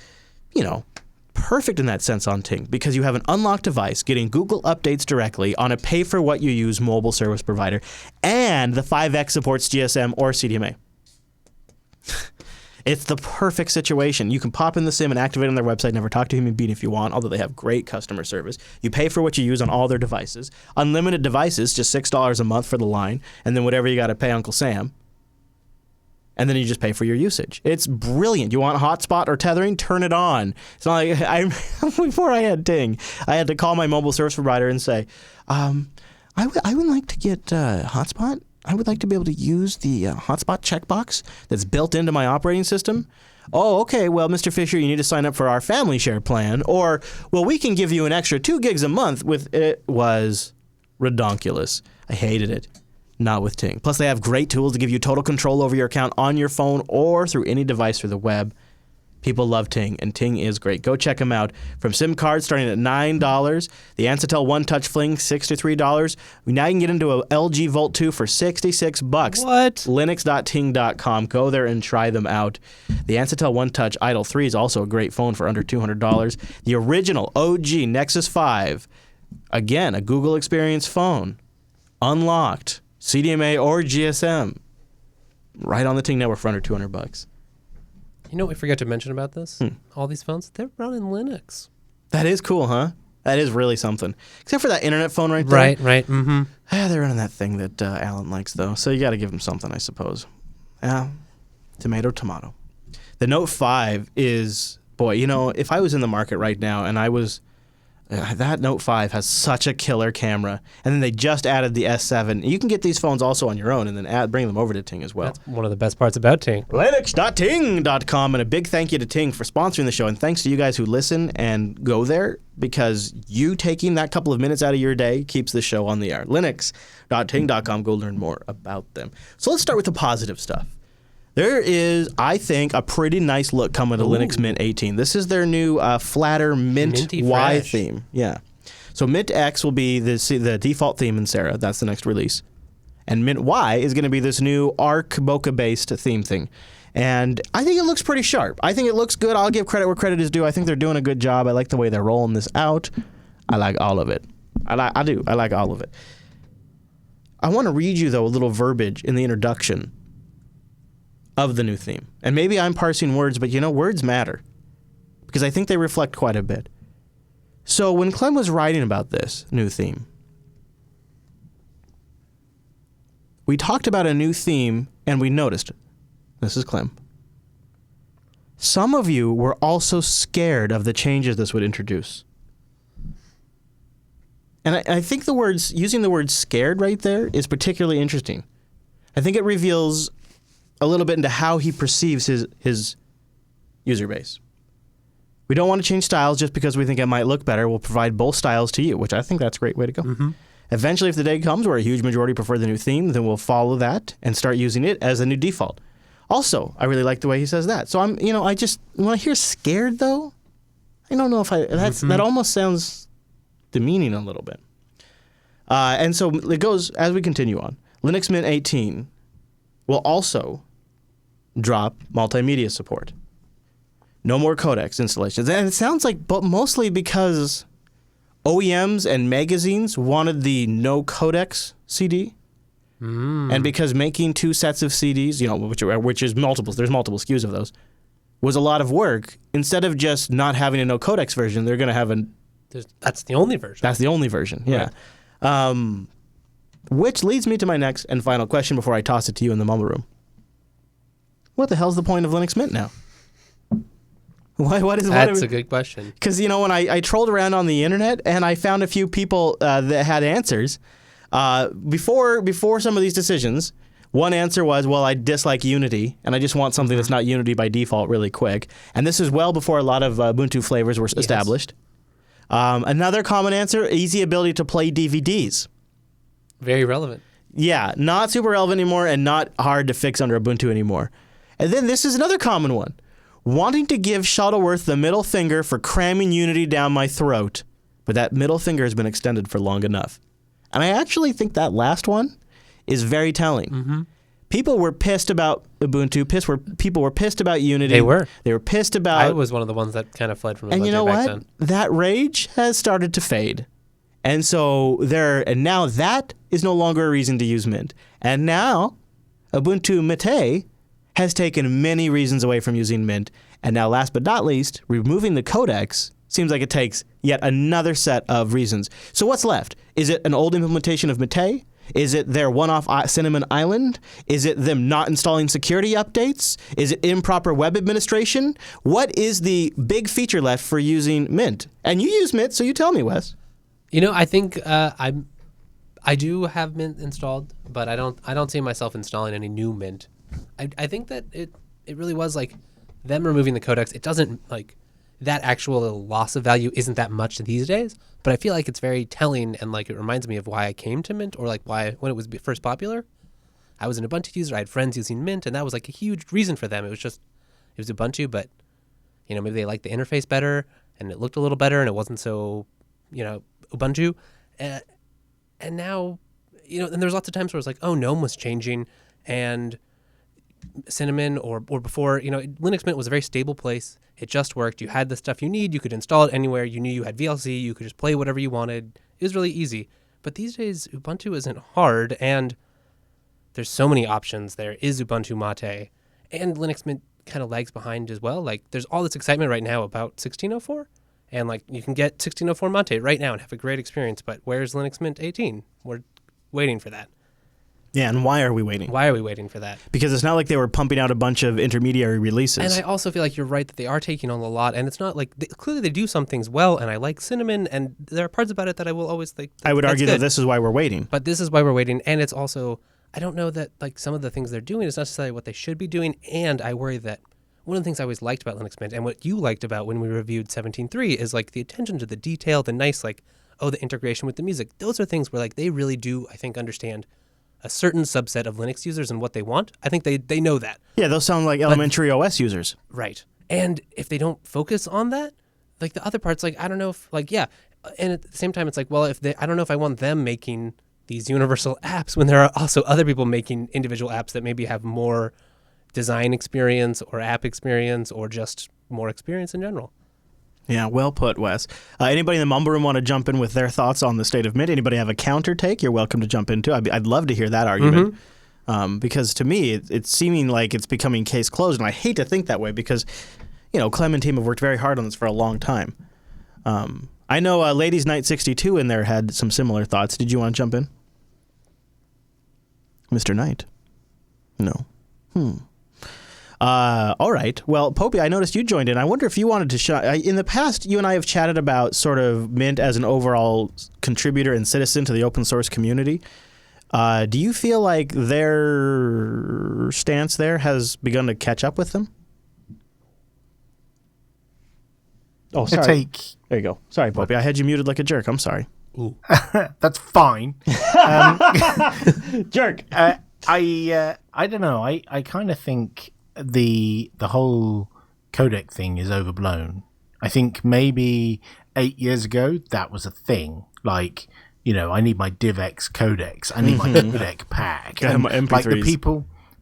perfect in that sense on Ting because you have an unlocked device getting Google updates directly on a pay-for-what-you-use mobile service provider, and the 5X supports GSM or CDMA. It's the perfect situation. You can pop in the SIM and activate on their website, never talk to a human being if you want, although they have great customer service. You pay for what you use on all their devices. Unlimited devices, just $6 a month for the line, and then whatever you got to pay Uncle Sam. And then you just pay for your usage. It's brilliant. You want hotspot or tethering? Turn it on. It's not like before I had Ting, I had to call my mobile service provider and say, I would like to get hotspot. I would like to be able to use the hotspot checkbox that's built into my operating system. Oh, okay. Well, Mr. Fisher, you need to sign up for our family share plan. Or, well, we can give you an extra 2 gigs a month with it. Was redonkulous. I hated it. Not with Ting. Plus, they have great tools to give you total control over your account on your phone or through any device through the web. People love Ting, and Ting is great. Go check them out. From SIM cards starting at $9, the Ansitel One Touch Fling $63. Now you can get into a LG Volt 2 for $66. What? Linux.ting.com. Go there and try them out. The Ansitel One Touch Idol 3 is also a great phone for under $200. The original OG Nexus 5, again, a Google Experience phone, unlocked, CDMA or GSM, right on the Ting network for under $200. You know what we forgot to mention about this? All these phones, they're running Linux. That is cool, huh? That is really something. Except for that internet phone right there. Right. Mm-hmm. They're running that thing that Alan likes, though. So you got to give them something, I suppose. Yeah. Tomato. The Note 5 is, boy, if I was in the market right now and I was... that Note 5 has such a killer camera. And then they just added the S7. You can get these phones also on your own and then bring them over to Ting as well. That's one of the best parts about Ting. Linux.ting.com. And a big thank you to Ting for sponsoring the show. And thanks to you guys who listen and go there, because you taking that couple of minutes out of your day keeps the show on the air. Linux.ting.com. Go learn more about them. So let's start with the positive stuff. There is, I think, a pretty nice look coming to Linux Mint 18. This is their new flatter Mint Minty Y fresh. theme. Yeah. So Mint X will be the default theme in Sarah. That's the next release. And Mint Y is going to be this new Arc Bokeh-based theme thing. And I think it looks pretty sharp. I think it looks good. I'll give credit where credit is due. I think they're doing a good job. I like the way they're rolling this out. I like all of it. I do. I like all of it. I want to read you, though, a little verbiage in the introduction of the new theme. And maybe I'm parsing words, but words matter because I think they reflect quite a bit. So when Clem was writing about this new theme, we talked about a new theme and we noticed, this is Clem, some of you were also scared of the changes this would introduce. And I think using the word scared right there is particularly interesting. I think it reveals a little bit into how he perceives his user base. We don't want to change styles just because we think it might look better. We'll provide both styles to you, which I think that's a great way to go. Mm-hmm. Eventually, if the day comes where a huge majority prefer the new theme, then we'll follow that and start using it as a new default. Also, I really like the way he says that. So I just, when I hear scared though, I don't know if that almost sounds demeaning a little bit. And so it goes, as we continue on, Linux Mint 18 will also drop multimedia support. No more codecs installations. And it sounds like, but mostly because OEMs and magazines wanted the no codecs CD. And because making 2 sets of CDs, which is multiples, there's multiple SKUs of those, was a lot of work. Instead of just not having a no codecs version, they're going to have that's the only version. That's the only version, yeah. Right. Which leads me to my next and final question before I toss it to you in the mumble room. What the hell's the point of Linux Mint now? That's a good question. Because, when I trolled around on the internet and I found a few people that had answers, before some of these decisions, one answer was, well, I dislike Unity, and I just want something that's not Unity by default really quick. And this is well before a lot of Ubuntu flavors were established. Another common answer, easy ability to play DVDs. Very relevant. Yeah, not super relevant anymore and not hard to fix under Ubuntu anymore. And then this is another common one. Wanting to give Shuttleworth the middle finger for cramming Unity down my throat, but that middle finger has been extended for long enough. And I actually think that last one is very telling. Mm-hmm. People were pissed about Ubuntu. People were pissed about Unity. They were pissed about... I was one of the ones that kind of fled from Ubuntu back then. And you know what? That rage has started to fade. And so now that is no longer a reason to use Mint. And now Ubuntu Mate has taken many reasons away from using Mint. And now, last but not least, removing the codecs seems like it takes yet another set of reasons. So what's left? Is it an old implementation of Mate? Is it their one-off Cinnamon Island? Is it them not installing security updates? Is it improper web administration? What is the big feature left for using Mint? And you use Mint, so you tell me, Wes. I think I do have Mint installed, but I don't see myself installing any new Mint. I think that it really was like them removing the codecs. It doesn't like that actual loss of value isn't that much these days, but I feel like it's very telling and like it reminds me of why I came to Mint or like why when it was first popular. I was an Ubuntu user. I had friends using Mint, and that was like a huge reason for them. It was Ubuntu, but maybe they liked the interface better and it looked a little better and it wasn't so Ubuntu. And now and there's lots of times where it's like, oh, GNOME was changing and Cinnamon or before, Linux Mint was a very stable place. It just worked. You had the stuff you need. You could install it anywhere. You knew you had VLC. You could just play whatever you wanted. It was really easy. But these days, Ubuntu isn't hard, and there's so many options. There is Ubuntu Mate, and Linux Mint kind of lags behind as well. Like, there's all this excitement right now about 1604, and like you can get 1604 Mate right now and have a great experience. But where's Linux Mint 18? We're waiting for that. Yeah, and why are we waiting? Why are we waiting for that? Because it's not like they were pumping out a bunch of intermediary releases. And I also feel like you're right that they are taking on a lot, and it's not like clearly they do some things well, and I like Cinnamon, and there are parts about it that I will always think. I would argue that this is why we're waiting. But this is why we're waiting, and it's also I don't know that like some of the things they're doing is necessarily what they should be doing, and I worry that one of the things I always liked about Linux Mint and what you liked about when we reviewed 17.3 is like the attention to the detail, the nice like the integration with the music. Those are things where like they really do I think understand a certain subset of Linux users and what they want. I think they know that. Yeah, those sound like elementary OS users. Right. And if they don't focus on that, like the other parts, like, I don't know if, like, yeah. And at the same time, it's like, well, I don't know if I want them making these universal apps when there are also other people making individual apps that maybe have more design experience or app experience or just more experience in general. Yeah, well put, Wes. Anybody in the mumble room want to jump in with their thoughts on the state of Mint? Anybody have a counter take? You're welcome to jump in too. I'd love to hear that argument. Because to me, it's seeming like it's becoming case closed, and I hate to think that way because, Clem and team have worked very hard on this for a long time. I know Ladies Night 62 in there had some similar thoughts. Did you want to jump in? Mr. Knight? No. All right. Well, Popey, I noticed you joined in. I wonder if you wanted to in the past, you and I have chatted about sort of Mint as an overall contributor and citizen to the open source community. Do you feel like their stance there has begun to catch up with them? Oh, sorry. There you go. Sorry, Popey. I had you muted like a jerk. I'm sorry. Ooh. That's fine. Jerk. I don't know. I kind of think the whole codec thing is overblown. I think maybe 8 years ago that was a thing. Like, I need my DivX codecs. I need my codec pack. And my MP3s. Like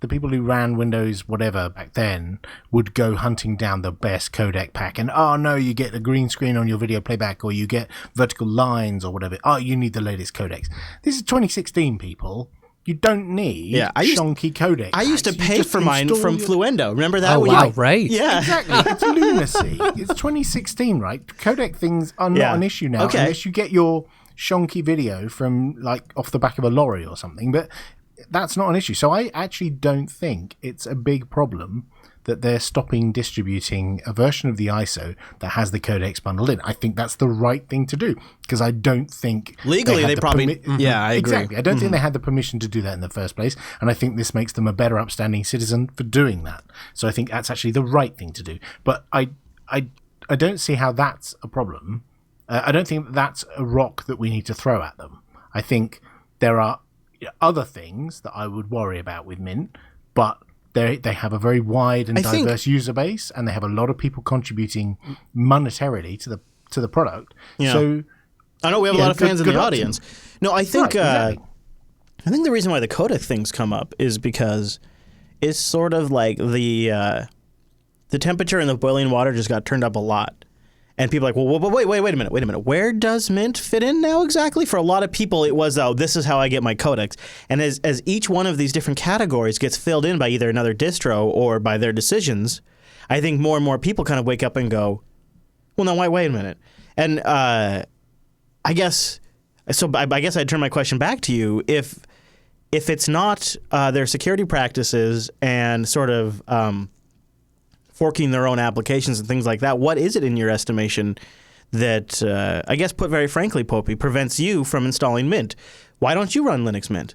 the people who ran Windows whatever back then would go hunting down the best codec pack, and oh no, you get a green screen on your video playback, or you get vertical lines or whatever. Oh, you need the latest codecs. This is 2016, people. You don't need shonky codecs. I used to pay for mine from Fluendo. Remember that? Oh, wow, right. Yeah. Exactly. It's lunacy. It's 2016, right? Codec things are not an issue now unless you get your shonky video from like off the back of a lorry or something. But that's not an issue. So I actually don't think it's a big problem that they're stopping distributing a version of the ISO that has the codecs bundled in. I think that's the right thing to do, because I don't think legally they probably I agree. Exactly. I don't think they had the permission to do that in the first place, and I think this makes them a better upstanding citizen for doing that. So I think that's actually the right thing to do. But I don't see how that's a problem. I don't think that's a rock that we need to throw at them. I think there are other things that I would worry about with Mint, but they have a very wide and diverse user base, and they have a lot of people contributing monetarily to the product. Yeah. So I know we have a lot of fans in the option. audience. No, I think Exactly. I think the reason why the codec things come up is because it's sort of like the temperature in the boiling water just got turned up a lot. And people are like, well, wait a minute. Where does Mint fit in now exactly? For a lot of people, it was, this is how I get my codecs. And as each one of these different categories gets filled in by either another distro or by their decisions, I think more and more people kind of wake up and go, well, no, wait a minute. And I guess I'd turn my question back to you. If it's not their security practices and sort of forking their own applications and things like that, what is it in your estimation that, I guess put very frankly, Popey, prevents you from installing Mint? Why don't you run Linux Mint?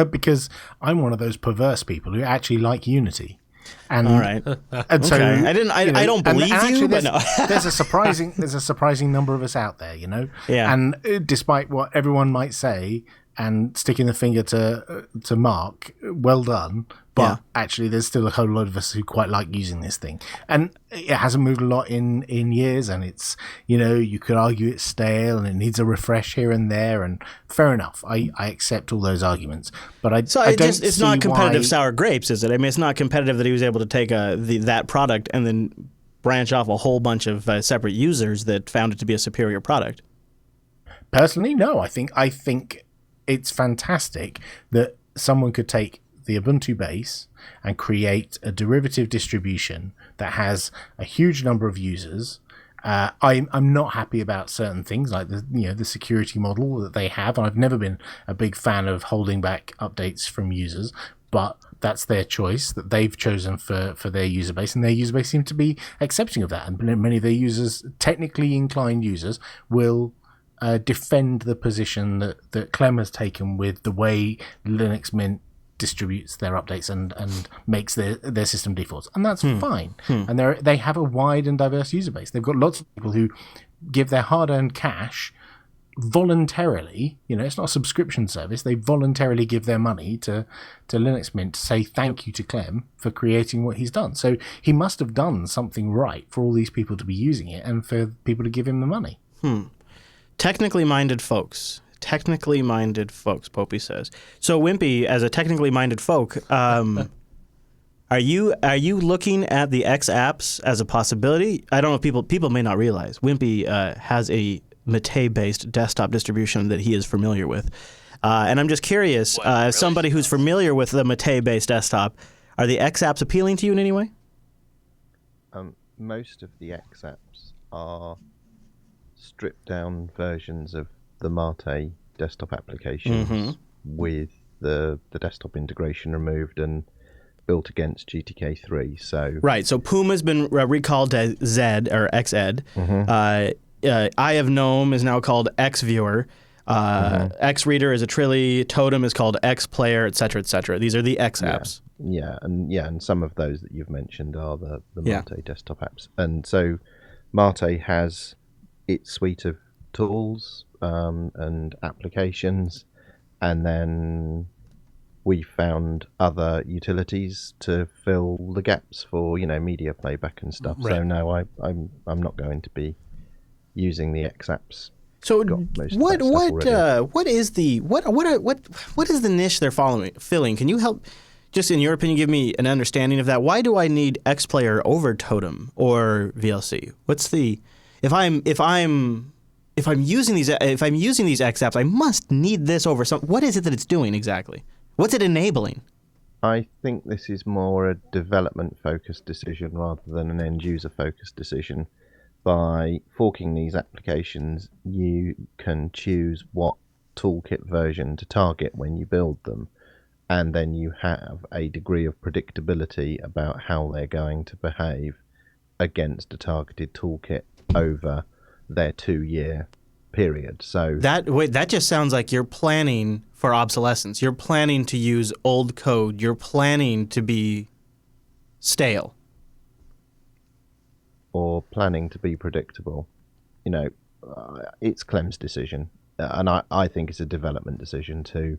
Because I'm one of those perverse people who actually like Unity. And, all right. And so I don't believe you, but no. there's a surprising number of us out there, Yeah. And despite what everyone might say and sticking the finger to Mark, well done. But actually, there's still a whole lot of us who quite like using this thing. And it hasn't moved a lot in years, and it's, you could argue it's stale and it needs a refresh here and there, and fair enough. I accept all those arguments. But it's not competitive sour grapes, is it? I mean, it's not competitive that he was able to take that product and then branch off a whole bunch of separate users that found it to be a superior product. Personally, no. I think it's fantastic that someone could take the Ubuntu base and create a derivative distribution that has a huge number of users. I'm not happy about certain things like the security model that they have. I've never been a big fan of holding back updates from users, but that's their choice that they've chosen for their user base, and their user base seem to be accepting of that. And many of their users, technically inclined users, will defend the position that Clem has taken with the way Linux Mint distributes their updates and makes their system defaults, and that's fine. And they have a wide and diverse user base. They've got lots of people who give their hard-earned cash voluntarily. It's not a subscription service. They voluntarily give their money to Linux Mint to say thank you to Clem for creating what he's done. So he must have done something right for all these people to be using it and for people to give him the money. Technically minded folks, Popey says. So Wimpy, as a technically minded folk, are you looking at the X apps as a possibility? I don't know if people may not realize Wimpy has a Mate-based desktop distribution that he is familiar with. And I'm just curious, as somebody who's familiar with the Mate-based desktop, are the X apps appealing to you in any way? Most of the X apps are stripped down versions of the Mate desktop applications with the desktop integration removed and built against GTK3. So Right. So Puma's been recalled to Zed or XEd. Eye of Gnome is now called XViewer. XReader is a Trilly. Totem is called XPlayer, etc., etc. These are the X apps. And some of those that you've mentioned are the Mate desktop apps. And so Mate has its suite of tools and applications, and then we found other utilities to fill the gaps for media playback and stuff. Right. So no, I'm not going to be using the X apps. So what is the niche they're filling? Can you help, just in your opinion, give me an understanding of that? Why do I need XPlayer over Totem or VLC? What's the if I'm using these X apps, I must need this over some. What is it that it's doing exactly? What's it enabling? I think this is more a development focused decision rather than an end user focused decision. By forking these applications, you can choose what toolkit version to target when you build them, and then you have a degree of predictability about how they're going to behave against a targeted toolkit over their 2-year period. So that just sounds like you're planning for obsolescence. You're planning to use old code. You're planning to be stale. Or planning to be predictable. It's Clem's decision, and I think it's a development decision to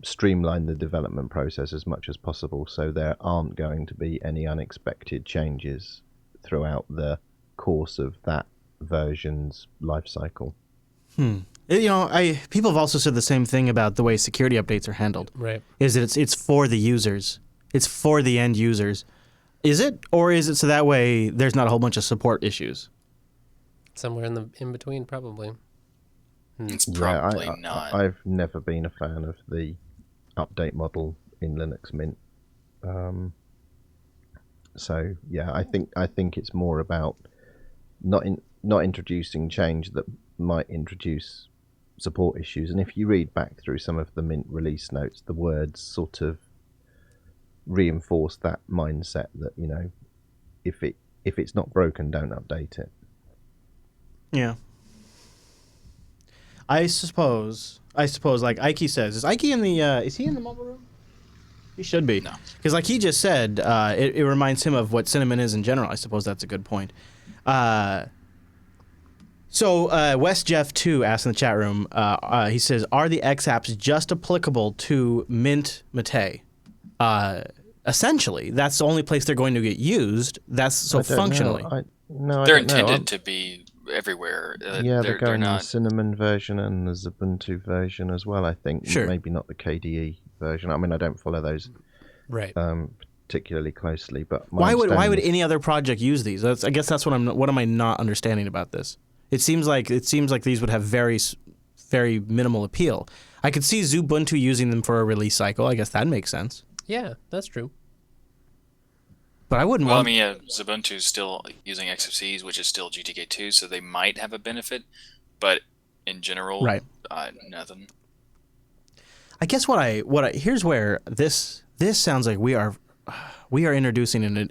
streamline the development process as much as possible, so there aren't going to be any unexpected changes throughout the course of that version's life cycle. People have also said the same thing about the way security updates are handled. Right. Is that it's for the users. It's for the end users. Is it, or is it so that way there's not a whole bunch of support issues? Somewhere in between, probably. It's probably I, not. I've never been a fan of the update model in Linux Mint. So yeah, I think it's more about not introducing change that might introduce support issues. And if you read back through some of the Mint release notes, the words sort of reinforce that mindset that if it's not broken, don't update it. Yeah. I suppose like Ike says, is Ike in the is he in the mobile room? He should be. No. Because like he just said, it reminds him of what Cinnamon is in general. I suppose that's a good point. So West Jeff 2 asked in the chat room, he says, are the X apps just applicable to Mint Mate? Essentially, that's the only place they're going to get used. That's so functionally. They're intended to be everywhere. They're going the Cinnamon version and the Ubuntu version as well, I think. Sure. Maybe not the KDE version. I mean, I don't follow those Right. particularly closely, but why would any other project use these? I guess that's what am I not understanding about this? It seems like these would have very, very minimal appeal. I could see Ubuntu using them for a release cycle. I guess that makes sense. Yeah, that's true. But I wouldn't Well, want... Ubuntu's still using XFCs, which is still GTK2, so they might have a benefit, but in general, Right. Nothing. I guess here's where this sounds like we are introducing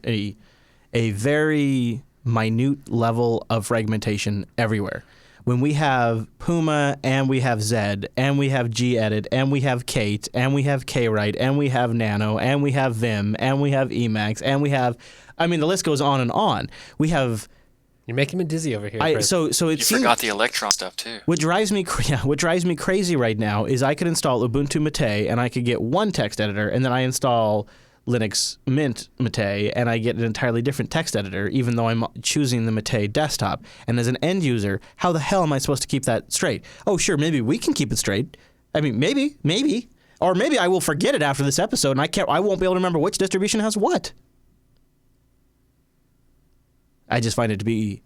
a very minute level of fragmentation everywhere. When we have Puma and we have Zed and we have gedit and we have Kate and we have Kwrite and we have Nano and we have Vim and we have Emacs and we have, the list goes on and on. We have... You're making me dizzy over here. So You forgot the Electron stuff too. What drives me crazy right now is I could install Ubuntu Mate and I could get one text editor, and then I install Linux Mint Mate and I get an entirely different text editor, even though I'm choosing the Mate desktop. And as an end user, how the hell am I supposed to keep that straight? Oh, sure, maybe we can keep it straight. Maybe. Or maybe I will forget it after this episode and I won't be able to remember which distribution has what. I just find it to be...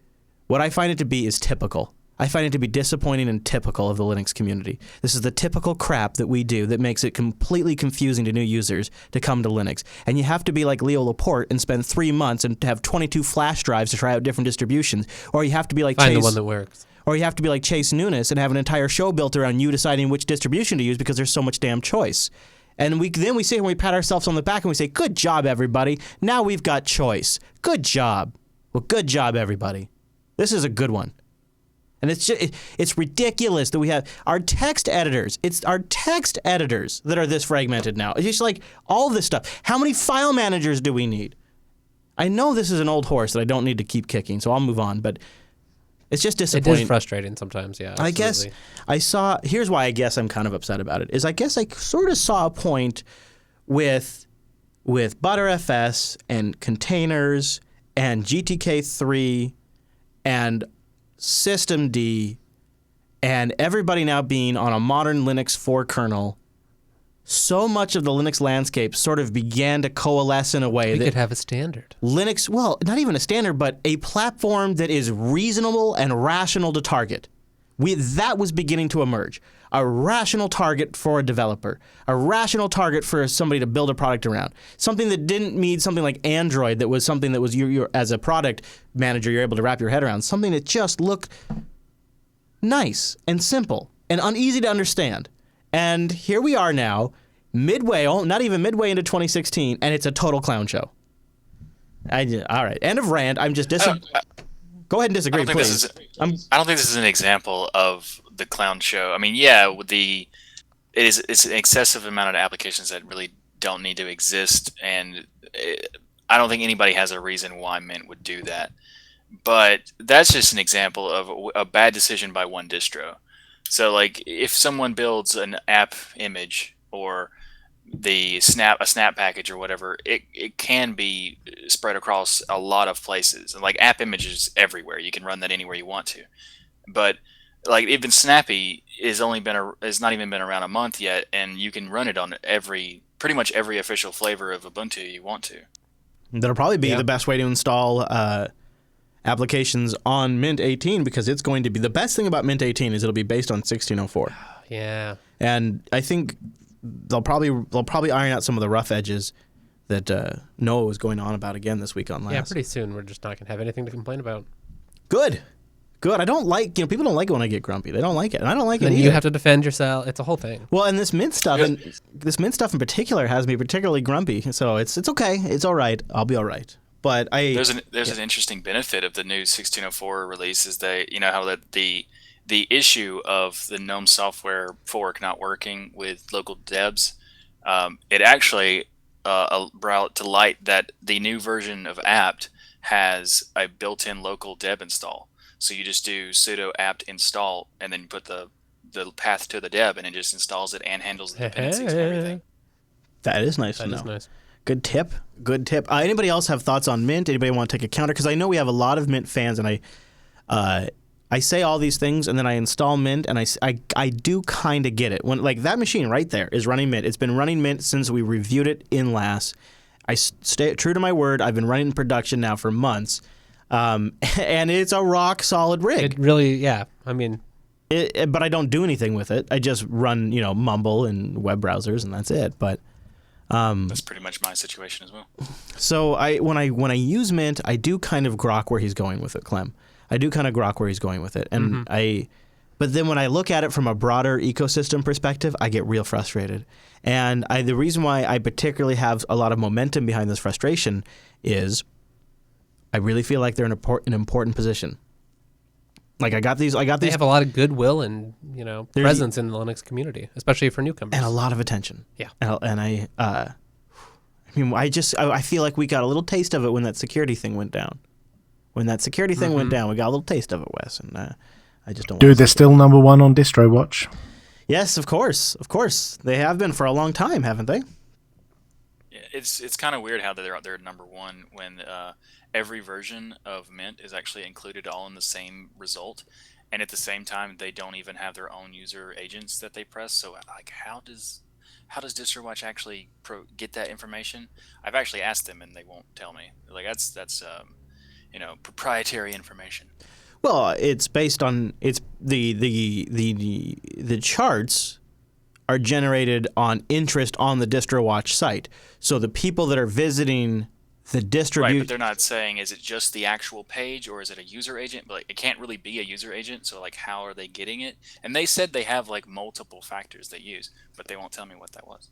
What I find it to be is typical. I find it to be disappointing and typical of the Linux community. This is the typical crap that we do that makes it completely confusing to new users to come to Linux. And you have to be like Leo Laporte and spend 3 months and have 22 flash drives to try out different distributions. Or you have to be like Find Chase, the one that works. Or you have to be like Chase Nunes and have an entire show built around you deciding which distribution to use because there's so much damn choice. And then we sit here and we pat ourselves on the back and we say, good job, everybody. Now we've got choice. Good job. Well, good job, everybody. This is a good one. And it's ridiculous that we have our text editors. It's our text editors that are this fragmented now. It's just like all this stuff. How many file managers do we need? I know this is an old horse that I don't need to keep kicking, so I'll move on. But it's just disappointing. It is frustrating sometimes, yeah. Absolutely. I guess here's why I guess I'm kind of upset about it, is I guess I sort of saw a point with Btrfs and containers and GTK3 and Systemd and everybody now being on a modern Linux 4 kernel. So much of the Linux landscape sort of began to coalesce in a way we that could have a standard. Linux, well, not even a standard, but a platform that is reasonable and rational to target. That was beginning to emerge. A rational target for a developer. A rational target for somebody to build a product around. Something that didn't need something like Android, that was something that was you as a product manager, you're able to wrap your head around. Something that just looked nice and simple and uneasy to understand. And here we are now, not even midway into 2016, and it's a total clown show. All right, end of rant. I'm just Go ahead and disagree, please. I don't think this is an example of the clown show. I mean, yeah, it's an excessive amount of applications that really don't need to exist, and I don't think anybody has a reason why Mint would do that. But that's just an example of a bad decision by one distro. So, like, if someone builds an app image or a snap package or whatever, it can be spread across a lot of places. And like app images everywhere, you can run that anywhere you want to. But like even Snappy is not even been around a month yet, and you can run it on pretty much every official flavor of Ubuntu you want to. That'll probably be the best way to install applications on Mint 18, because it's going to be the best thing about Mint 18 is it'll be based on 1604. Yeah. And I think they'll probably iron out some of the rough edges that Noah was going on about again this week on Last. Yeah, pretty soon we're just not going to have anything to complain about. Good. I don't like, people don't like it when I get grumpy. They don't like it, and I don't like it either. You have to defend yourself. It's a whole thing. Well, and this Mint stuff in particular has me particularly grumpy. So it's okay. It's all right. I'll be all right. But there's an interesting benefit of the new 1604 release is how that the issue of the GNOME software fork not working with local debs, it actually brought to light that the new version of apt has a built-in local deb install. So you just do sudo apt install and then put the path to the deb, and it just installs it and handles the dependencies and everything. That is nice to know. That is nice. Good tip. Anybody else have thoughts on Mint? Anybody want to take a counter? Because I know we have a lot of Mint fans, and I say all these things, and then I install Mint, and I do kind of get it. When like that machine right there is running Mint. It's been running Mint since we reviewed it in Last. I stay true to my word. I've been running in production now for months, and it's a rock solid rig. It really, yeah. I mean, but I don't do anything with it. I just run, Mumble and web browsers, and that's it. But that's pretty much my situation as well. So when I use Mint, I do kind of grok where he's going with it, Clem. I do kind of grok where he's going with it, and but then when I look at it from a broader ecosystem perspective, I get real frustrated. And the reason why I particularly have a lot of momentum behind this frustration is I really feel like they're in an important position. Like I got these. They have a lot of goodwill and presence in the Linux community, especially for newcomers, and a lot of attention. Yeah, and I feel like we got a little taste of it when that security thing went down. When that security thing went down, we got a little taste of it, Wes, and I just don't. Dude, they're still number one on DistroWatch. Yes, of course, they have been for a long time, haven't they? Yeah, it's kind of weird how they're number one when every version of Mint is actually included all in the same result, and at the same time they don't even have their own user agents that they press. So like, how does DistroWatch actually get that information? I've actually asked them and they won't tell me. Like that's proprietary information. Well, it's based on the charts are generated on interest on the DistroWatch site. So the people that are visiting the Right, distribution. but they're not saying is it just the actual page or is it a user agent? But like, it can't really be a user agent. So like, how are they getting it? And they said they have like multiple factors they use, but they won't tell me what that was.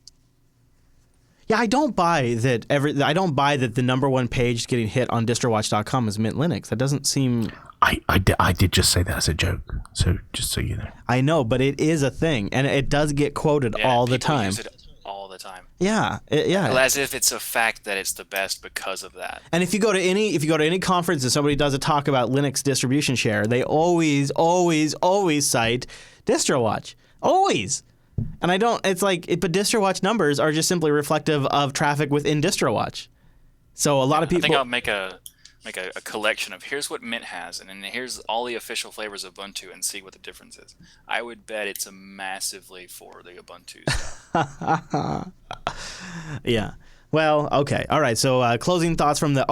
Yeah, I don't buy that. I don't buy that the number one page getting hit on distrowatch.com is Mint Linux. That doesn't seem. I did just say that as a joke. So just so you know. I know, but it is a thing, and it does get quoted all the people time. Use it all the time. Yeah, As if it's a fact that it's the best because of that. And if you go to any conference and somebody does a talk about Linux distribution share, they always cite DistroWatch. Always. And I don't. It's like, but DistroWatch numbers are just simply reflective of traffic within DistroWatch. So a lot of people. I think I'll make a collection of here's what Mint has, and then here's all the official flavors of Ubuntu, and see what the difference is. I would bet it's a massively for the Ubuntu stuff. Yeah. Well, okay. All right. So closing thoughts from the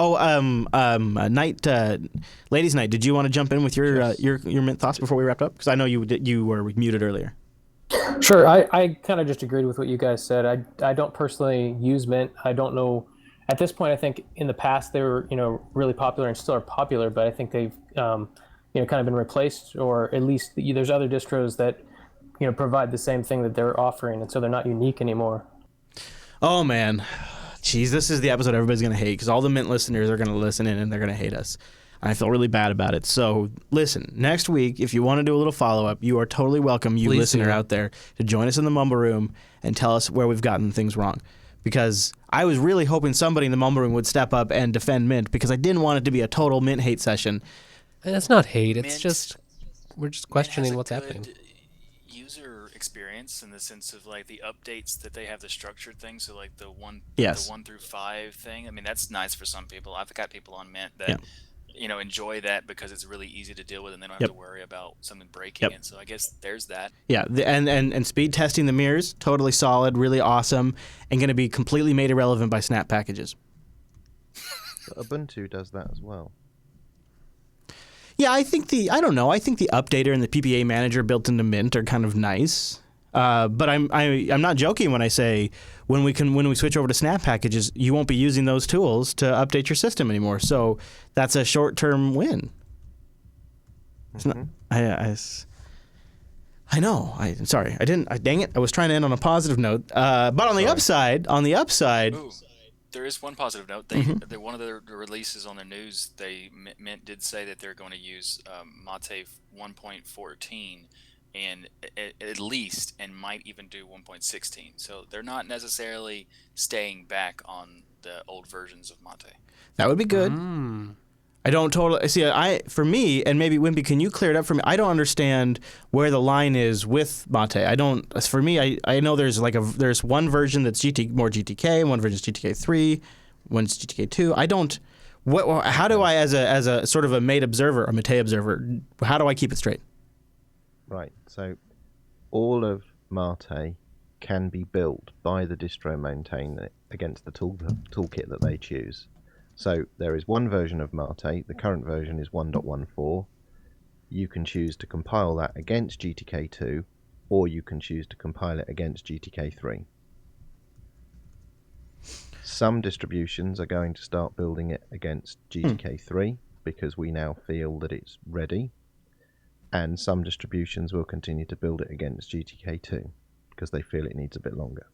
ladies' night. Did you want to jump in with your Mint thoughts before we wrapped up? Because I know you were muted earlier. Sure. I kind of just agreed with what you guys said. I don't personally use Mint. I don't know. At this point, I think in the past they were, really popular and still are popular, but I think they've, kind of been replaced, or at least there's other distros that, provide the same thing that they're offering, and so they're not unique anymore. Oh man, jeez, this is the episode everybody's gonna hate because all the Mint listeners are gonna listen in and they're gonna hate us. I feel really bad about it. So listen, next week, if you want to do a little follow-up, you are totally welcome, you listener out there, to join us in the Mumble Room and tell us where we've gotten things wrong. Because I was really hoping somebody in the Mumble Room would step up and defend Mint, because I didn't want it to be a total Mint hate session. And it's not hate. It's Mint- just we're just questioning what's happening. User experience in the sense of like the updates that they have, the structured thing. So like the 1 through 5 thing. I mean, that's nice for some people. I've got people on Mint that enjoy that because it's really easy to deal with, and they don't have to worry about something breaking it. So I guess there's that. Yeah, and speed testing the mirrors, totally solid, really awesome, and going to be completely made irrelevant by Snap packages. Ubuntu does that as well. Yeah, I think the updater and the PPA manager built into Mint are kind of nice. But I'm not joking when I say when we switch over to Snap packages, you won't be using those tools to update your system anymore. So that's a short-term win. It's not, I know. I'm sorry. I didn't. Dang it. I was trying to end on a positive note. But on the upside. Ooh, there is one positive note. One of the releases on the news, Mint did say that they're going to use Mate 1.14 and at least, and might even do 1.16. So they're not necessarily staying back on the old versions of Mate. That would be good. I don't totally see. For me, and maybe Wimpy, can you clear it up for me? I don't understand where the line is with Mate. I don't. For me, I know there's there's one version that's more GTK, one version is GTK 3, one's GTK 2. I don't. How do I, as a sort of a Mate observer, a Mate observer, how do I keep it straight? Right. So all of Mate can be built by the distro maintainer against the toolkit that they choose. So there is one version of Mate. The current version is 1.14. You can choose to compile that against GTK2, or you can choose to compile it against GTK3. Some distributions are going to start building it against GTK3 because we now feel that it's ready. And some distributions will continue to build it against GTK2 because they feel it needs a bit longer.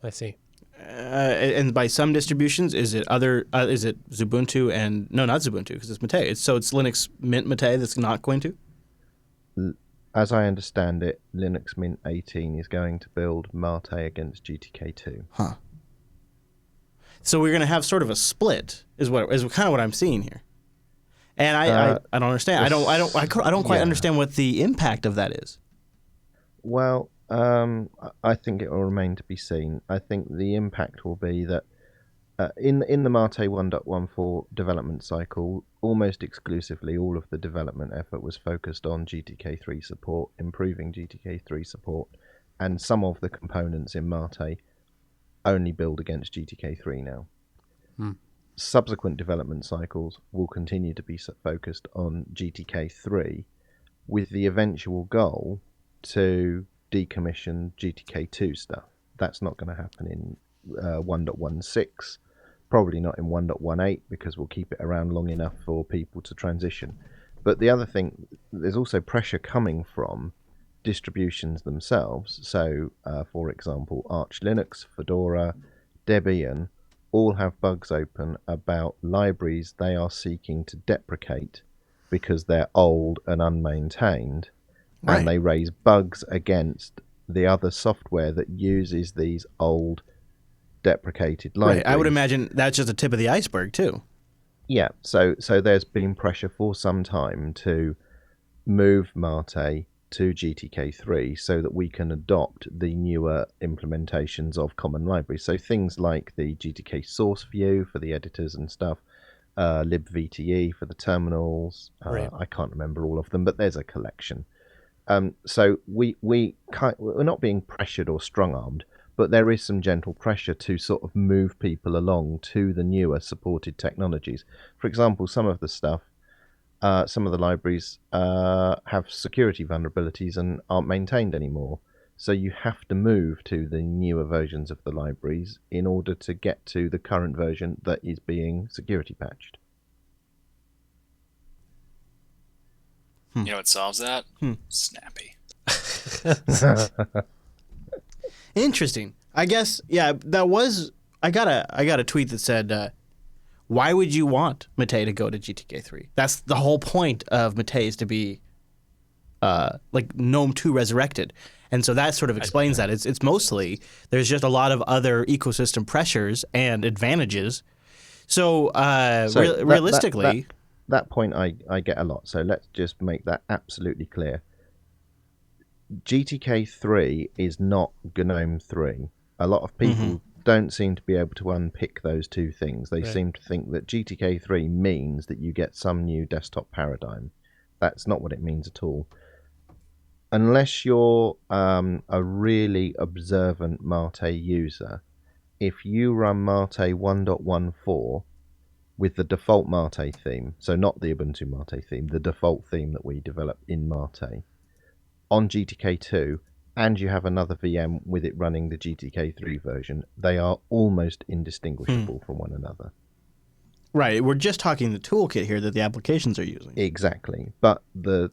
I see. And by some distributions, is it Ubuntu and no, not Ubuntu because it's Mate. It's Linux Mint Mate that's not going to. As I understand it, Linux Mint 18 is going to build Mate against GTK2. Huh. So we're going to have sort of a split, is kind of what I'm seeing here. And I don't understand. I don't quite understand what the impact of that is. Well, I think it will remain to be seen. I think the impact will be that in the Mate 1.14 development cycle, almost exclusively all of the development effort was focused on GTK3 support, improving GTK3 support, and some of the components in Mate only build against GTK3 now. subsequent development cycles will continue to be focused on GTK3 with the eventual goal to decommission GTK2 stuff. That's not going to happen in 1.16, probably not in 1.18 because we'll keep it around long enough for people to transition. But the other thing, there's also pressure coming from distributions themselves. So, for example, Arch Linux, Fedora, Debian all have bugs open about libraries they are seeking to deprecate because they're old and unmaintained, Right. and they raise bugs against the other software that uses these old deprecated libraries. Right. I would imagine that's just the tip of the iceberg too. Yeah, so there's been pressure for some time to move Mate to GTK3 so that we can adopt the newer implementations of common libraries. So things like the GTK source view for the editors and stuff, libvte for the terminals. Right. I can't remember all of them, but there's a collection. So we're not being pressured or strong-armed, but there is some gentle pressure to sort of move people along to the newer supported technologies. For example, some of the libraries have security vulnerabilities and aren't maintained anymore. So you have to move to the newer versions of the libraries in order to get to the current version that is being security patched. You know what solves that? Snappy. Interesting. I guess, yeah, that was... I got a tweet that said, why would you want Mate to go to GTK3? That's the whole point of Mate is to be like GNOME 2 resurrected. And so that sort of explains that. It's mostly, there's just a lot of other ecosystem pressures and advantages. So, realistically... That point I get a lot, so let's just make that absolutely clear. GTK3 is not GNOME 3. A lot of people don't seem to be able to unpick those two things. They seem to think that GTK3 means that you get some new desktop paradigm. That's not what it means at all. Unless you're a really observant Mate user, if you run Mate 1.14 with the default Mate theme, so not the Ubuntu Mate theme, the default theme that we develop in Mate, on GTK2, and you have another VM with it running the GTK3 version, they are almost indistinguishable from one another. Right, we're just talking the toolkit here that the applications are using. Exactly, but the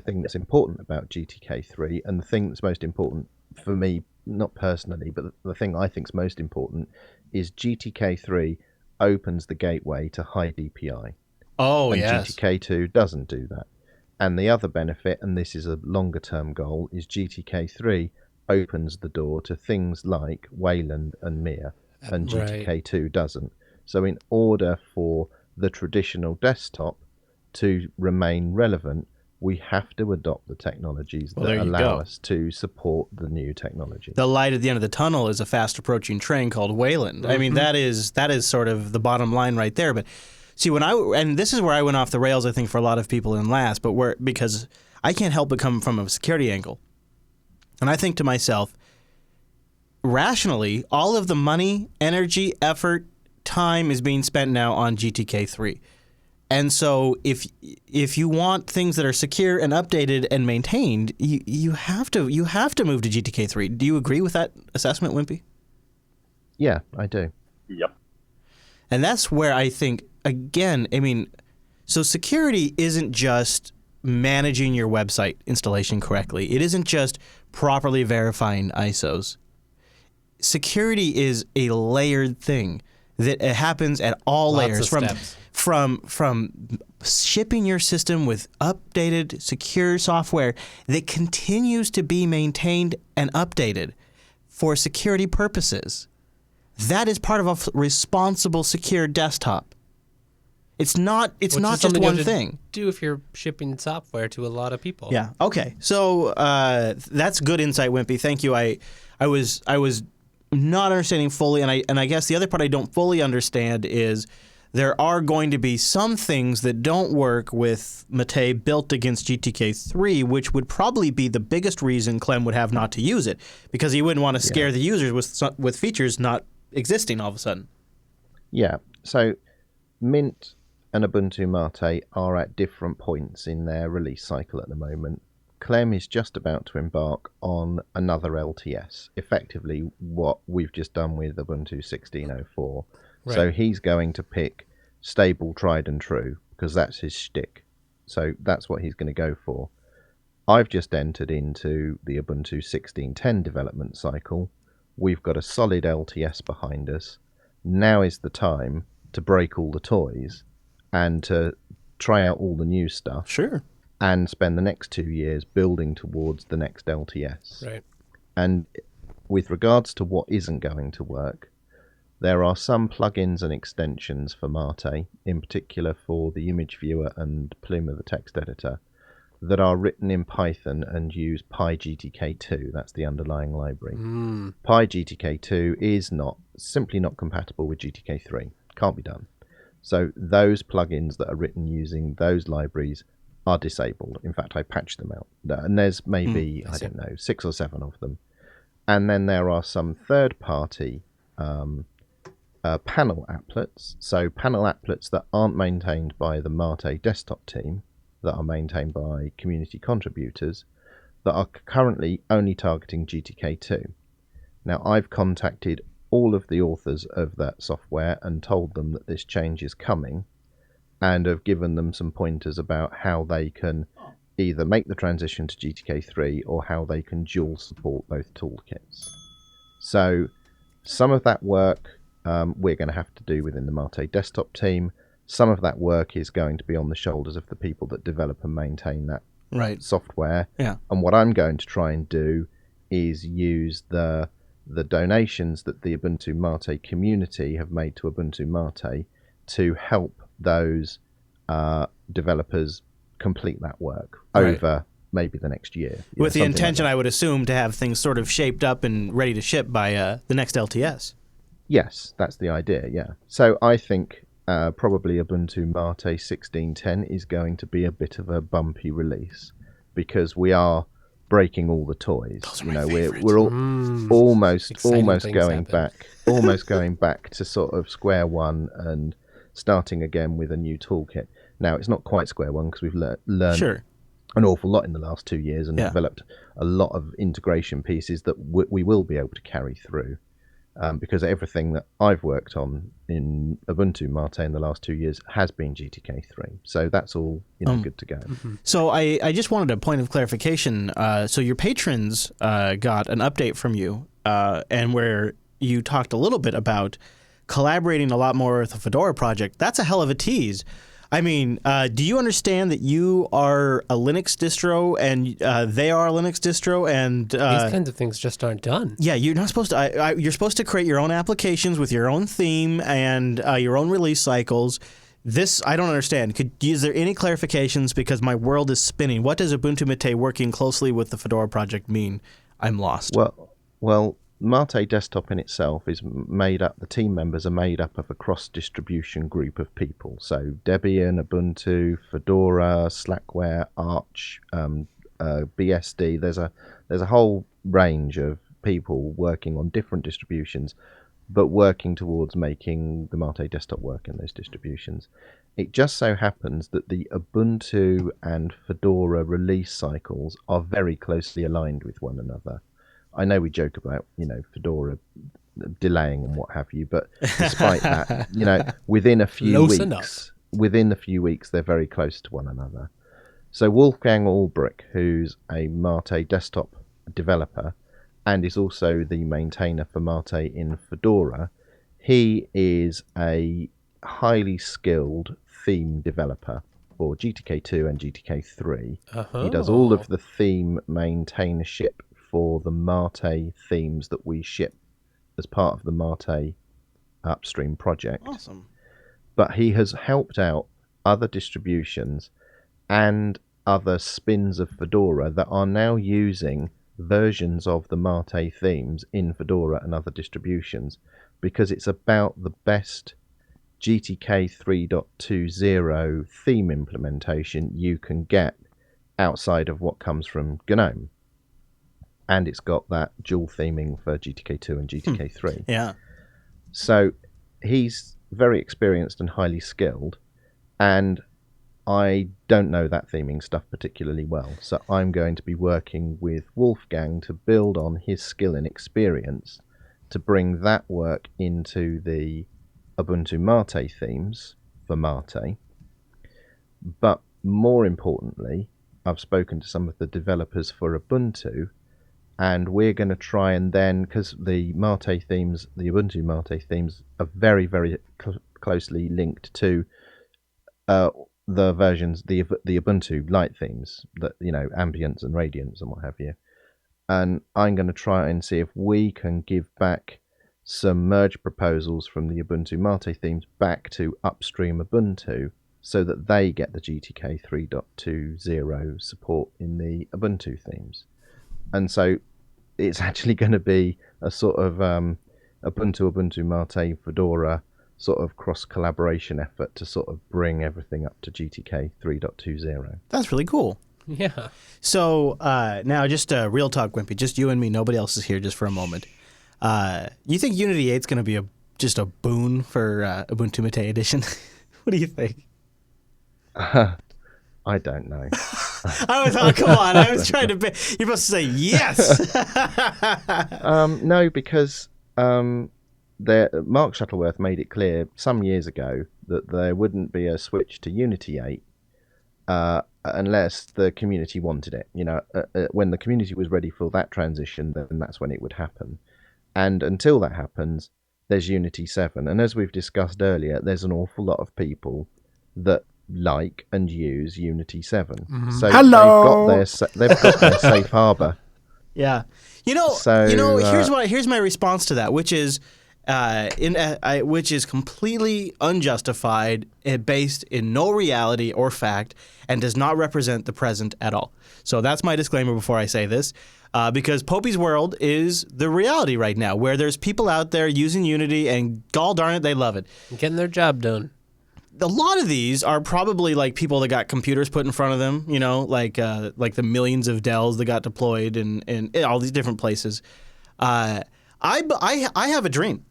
thing that's important about GTK3, and the thing that's most important for me, not personally, but the thing I think is most important, is GTK3 opens the gateway to high DPI. Oh, and yes. GTK2 doesn't do that. And the other benefit, and this is a longer term goal, is GTK3 opens the door to things like Wayland and Mir, and GTK2 doesn't. So in order for the traditional desktop to remain relevant, we have to adopt the technologies that allow us to support the new technology. The light at the end of the tunnel is a fast approaching train called Wayland. I mean, that is sort of the bottom line right there. But see, and this is where I went off the rails, I think, for a lot of people in last, but because I can't help but come from a security angle. And I think to myself, rationally, all of the money, energy, effort, time is being spent now on GTK3. And so if you want things that are secure and updated and maintained, you have to move to GTK3. Do you agree with that assessment, Wimpy? Yeah, I do. Yep. And that's where I think, again, I mean, so security isn't just managing your website installation correctly. It isn't just properly verifying ISOs. Security is a layered thing that happens at all layers, from shipping your system with updated, secure software that continues to be maintained and updated for security purposes. That is part of a responsible, secure desktop. It's not just one thing. Do if you're shipping software to a lot of people. Yeah. Okay. So that's good insight, Wimpy. Thank you. I was not understanding fully, and I guess the other part I don't fully understand is there are going to be some things that don't work with Mate built against GTK3, which would probably be the biggest reason Clem would have not to use it, because he wouldn't want to scare the users with features not existing all of a sudden. Yeah. So Mint and Ubuntu Mate are at different points in their release cycle at the moment. Clem is just about to embark on another LTS, effectively what we've just done with Ubuntu 16.04. Right. So he's going to pick stable, tried and true, because that's his shtick. So that's what he's going to go for. I've just entered into the Ubuntu 16.10 development cycle. We've got a solid LTS behind us. Now is the time to break all the toys and to try out all the new stuff. Sure. And spend the next 2 years building towards the next LTS. Right. And with regards to what isn't going to work, there are some plugins and extensions for Mate, in particular for the image viewer and Pluma, the text editor, that are written in Python and use PyGTK2. That's the underlying library. PyGTK2 is simply not compatible with GTK3. Can't be done. So those plugins that are written using those libraries are disabled. In fact, I patched them out. And there's maybe, I don't know, 6 or 7 of them. And then there are some third-party panel applets. So panel applets that aren't maintained by the Mate desktop team, that are maintained by community contributors, that are currently only targeting GTK2. Now, I've contacted all of the authors of that software and told them that this change is coming, and have given them some pointers about how they can either make the transition to GTK3 or how they can dual support both toolkits. So some of that work we're going to have to do within the Mate desktop team. Some of that work is going to be on the shoulders of the people that develop and maintain that software. Yeah. And what I'm going to try and do is use the donations that the Ubuntu Mate community have made to Ubuntu Mate to help those developers complete that work over maybe the next year. With the intention, I would assume, to have things sort of shaped up and ready to ship by the next LTS. Yes, that's the idea, yeah. So I think probably Ubuntu Mate 16.10 is going to be a bit of a bumpy release, because we are breaking all the toys. We're almost going back to sort of square one and starting again with a new toolkit. Now, it's not quite square one because we've learned an awful lot in the last 2 years and developed a lot of integration pieces that we will be able to carry through. Because everything that I've worked on in Ubuntu Mate in the last 2 years has been GTK3. So that's all good to go. So I just wanted a point of clarification. So your patrons got an update from you, and where you talked a little bit about collaborating a lot more with the Fedora project. That's a hell of a tease. I mean, do you understand that you are a Linux distro and they are a Linux distro, and these kinds of things just aren't done? Yeah, you're not supposed to. You're supposed to create your own applications with your own theme and your own release cycles. This I don't understand. Is there any clarifications? Because my world is spinning. What does Ubuntu Mate working closely with the Fedora project mean? I'm lost. Well. Mate Desktop in itself is made up, the team members are made up of a cross-distribution group of people. So Debian, Ubuntu, Fedora, Slackware, Arch, BSD. There's a whole range of people working on different distributions, but working towards making the Mate Desktop work in those distributions. It just so happens that the Ubuntu and Fedora release cycles are very closely aligned with one another. I know we joke about, Fedora delaying and what have you, but despite that, within a few weeks, they're very close to one another. So Wolfgang Ulbrich, who's a Mate desktop developer and is also the maintainer for Mate in Fedora, he is a highly skilled theme developer for GTK2 and GTK3. He does all of the theme maintainership for the Mate themes that we ship as part of the Mate upstream project. Awesome. But he has helped out other distributions and other spins of Fedora that are now using versions of the Mate themes in Fedora and other distributions, because it's about the best GTK 3.20 theme implementation you can get outside of what comes from GNOME. And it's got that dual theming for GTK2 and GTK3. Yeah. So he's very experienced and highly skilled, and I don't know that theming stuff particularly well. So I'm going to be working with Wolfgang to build on his skill and experience to bring that work into the Ubuntu Mate themes for Mate. But more importantly, I've spoken to some of the developers for Ubuntu, and we're going to try and then, because the Mate themes, the Ubuntu Mate themes, are very, very closely linked to the versions, the Ubuntu Light themes, that, you know, ambience and radiance and what have you. And I'm going to try and see if we can give back some merge proposals from the Ubuntu Mate themes back to upstream Ubuntu, so that they get the GTK 3.20 support in the Ubuntu themes. And so it's actually going to be a sort of Ubuntu Mate, Fedora sort of cross-collaboration effort to sort of bring everything up to GTK 3.20. That's really cool. Yeah. So now just real talk, Wimpy, just you and me, nobody else is here, just for a moment. You think Unity 8 is going to be just a boon for Ubuntu Mate Edition? What do you think? I don't know. Come on, I was trying to be, you're supposed to say yes. No, because Mark Shuttleworth made it clear some years ago that there wouldn't be a switch to Unity 8 unless the community wanted it. You know, when the community was ready for that transition, then that's when it would happen. And until that happens, there's Unity 7. And as we've discussed earlier, there's an awful lot of people that like and use Unity 7. Mm-hmm. So they've got their safe harbor. Yeah. Here's my response to that, which is which is completely unjustified, based in no reality or fact, and does not represent the present at all. So that's my disclaimer before I say this, because Popey's World is the reality right now, where there's people out there using Unity, and gall darn it, they love it. Getting their job done. A lot of these are probably like people that got computers put in front of them, you know, like the millions of Dells that got deployed in all these different places. I have a dream.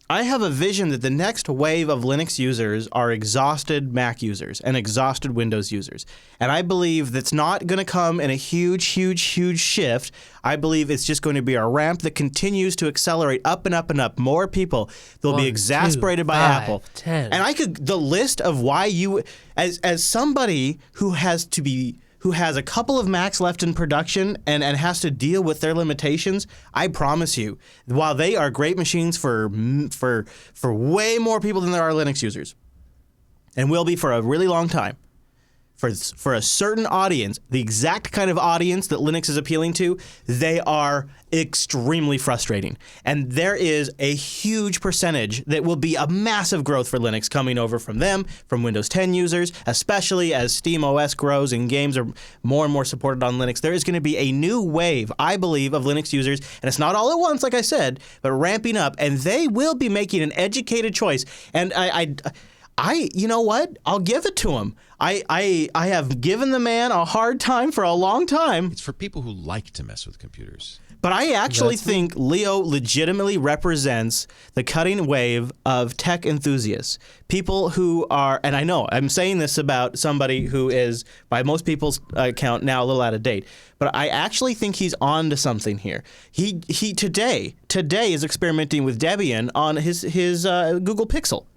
I have a vision that the next wave of Linux users are exhausted Mac users and exhausted Windows users. And I believe that's not going to come in a huge shift. I believe it's just going to be a ramp that continues to accelerate up and up and up. More people, they'll be exasperated by Apple. 10. And the list of why you, as somebody who has a couple of Macs left in production and has to deal with their limitations, I promise you, while they are great machines for way more people than there are Linux users, and will be for a really long time, for a certain audience, the exact kind of audience that Linux is appealing to, they are extremely frustrating. And there is a huge percentage that will be a massive growth for Linux coming over from them, from Windows 10 users, especially as Steam OS grows and games are more and more supported on Linux. There is going to be a new wave, I believe, of Linux users, and it's not all at once, like I said, but ramping up, and they will be making an educated choice. And you know what? I'll give it to him. I have given the man a hard time for a long time. It's for people who like to mess with computers. But I actually think Leo legitimately represents the cutting wave of tech enthusiasts. People who are, and I know I'm saying this about somebody who is, by most people's account, now a little out of date, but I actually think he's on to something here. He today is experimenting with Debian on his Google Pixel.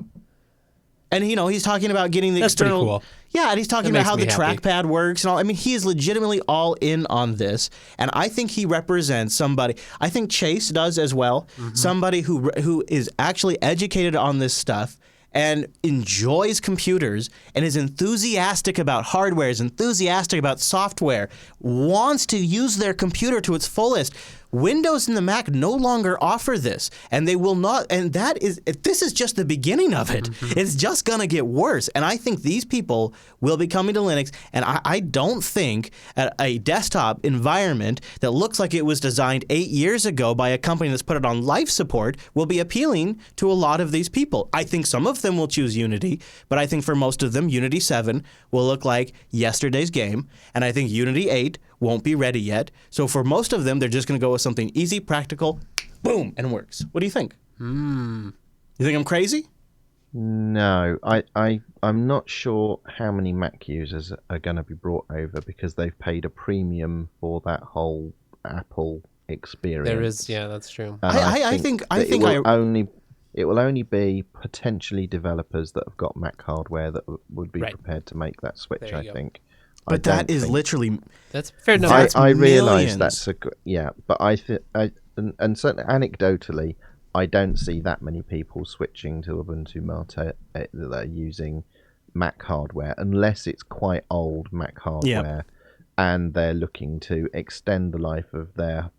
And, you know, he's talking about getting the external... Pretty cool. Yeah, and he's talking about how the trackpad works and all. I mean, he is legitimately all in on this. And I think he represents somebody... I think Chase does as well. Mm-hmm. Somebody who is actually educated on this stuff and enjoys computers and is enthusiastic about hardware, is enthusiastic about software, wants to use their computer to its fullest. Windows and the Mac no longer offer this, and they will not. And this is just the beginning of it. Mm-hmm. It's just going to get worse. And I think these people will be coming to Linux, and I don't think a desktop environment that looks like it was designed 8 years ago by a company that's put it on life support will be appealing to a lot of these people. I think some of them will choose Unity, but I think for most of them, Unity 7 will look like yesterday's game, and I think Unity 8 won't be ready yet. So for most of them, they're just going to go with something easy, practical, boom, and works. What do you think? You think I'm crazy? No, I'm not sure how many Mac users are going to be brought over because they've paid a premium for that whole Apple experience. There is, yeah, that's true. And I think it will only be potentially developers that have got Mac hardware that would be Right. prepared to make that switch. There I you go. think. But that is literally That's fair enough. I realise millions. that's but and certainly anecdotally, I don't see that many people switching to Ubuntu Mate that are using Mac hardware unless it's quite old Mac hardware, and they're looking to extend the life of their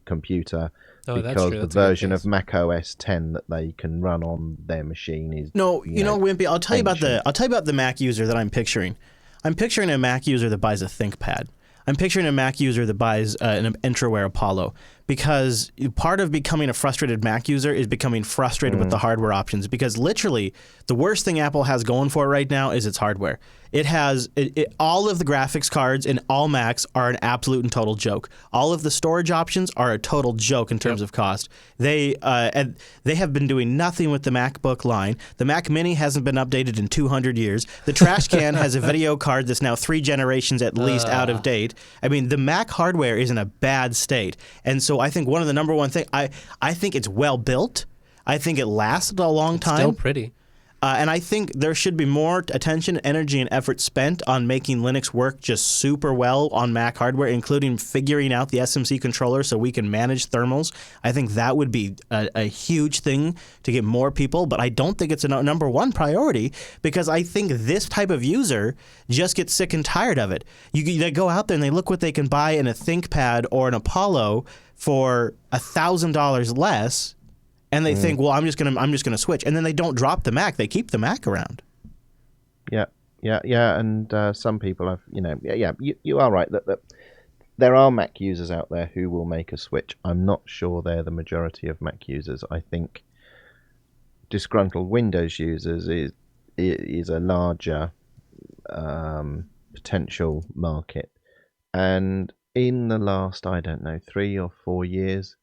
computer Oh, that's because true. the That's a good version of case. Mac OS 10 that they can run on their machine is Wimpy, I'll tell you about ancient. the Mac user that I'm picturing. I'm picturing a Mac user that buys a ThinkPad. I'm picturing a Mac user that buys an Entroware Apollo, because part of becoming a frustrated Mac user is becoming frustrated with the hardware options, because literally the worst thing Apple has going for it right now is its hardware. It has all of the graphics cards in all Macs are an absolute and total joke. All of the storage options are a total joke in terms of cost. They have been doing nothing with the MacBook line. The Mac Mini hasn't been updated in 200 years. The trash can has a video card that's now 3 generations at least out of date. I mean, the Mac hardware is in a bad state. And so I think one of the number one thing, I think it's well built. I think it lasted a long time. Still pretty. And I think there should be more attention, energy, and effort spent on making Linux work just super well on Mac hardware, including figuring out the SMC controller so we can manage thermals. I think that would be a huge thing to get more people, but I don't think it's a number one priority, because I think this type of user just gets sick and tired of it. They go out there and they look what they can buy in a ThinkPad or an Apollo for $1,000 less. And they think, well, I'm just gonna switch, and then they don't drop the Mac; they keep the Mac around. Yeah. And some people have, you are right that there are Mac users out there who will make a switch. I'm not sure they're the majority of Mac users. I think disgruntled Windows users is a larger potential market, and in the last, I don't know, 3 or 4 years,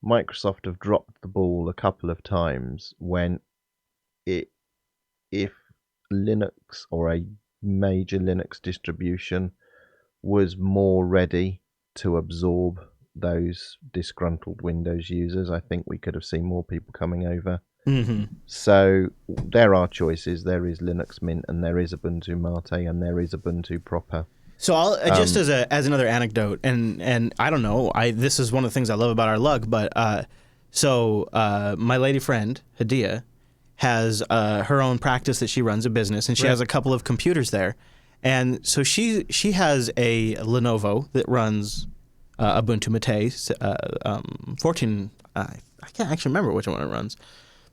Microsoft have dropped the ball a couple of times when if Linux or a major Linux distribution was more ready to absorb those disgruntled Windows users, I think we could have seen more people coming over. Mm-hmm. So there are choices. There is Linux Mint, and there is Ubuntu Mate, and there is Ubuntu proper. So I'll just as another anecdote, and I don't know, this is one of the things I love about our lug, but my lady friend Hadia has her own practice that she runs a business, and she has a couple of computers there, and so she has a Lenovo that runs Ubuntu Mate 14. I can't actually remember which one it runs.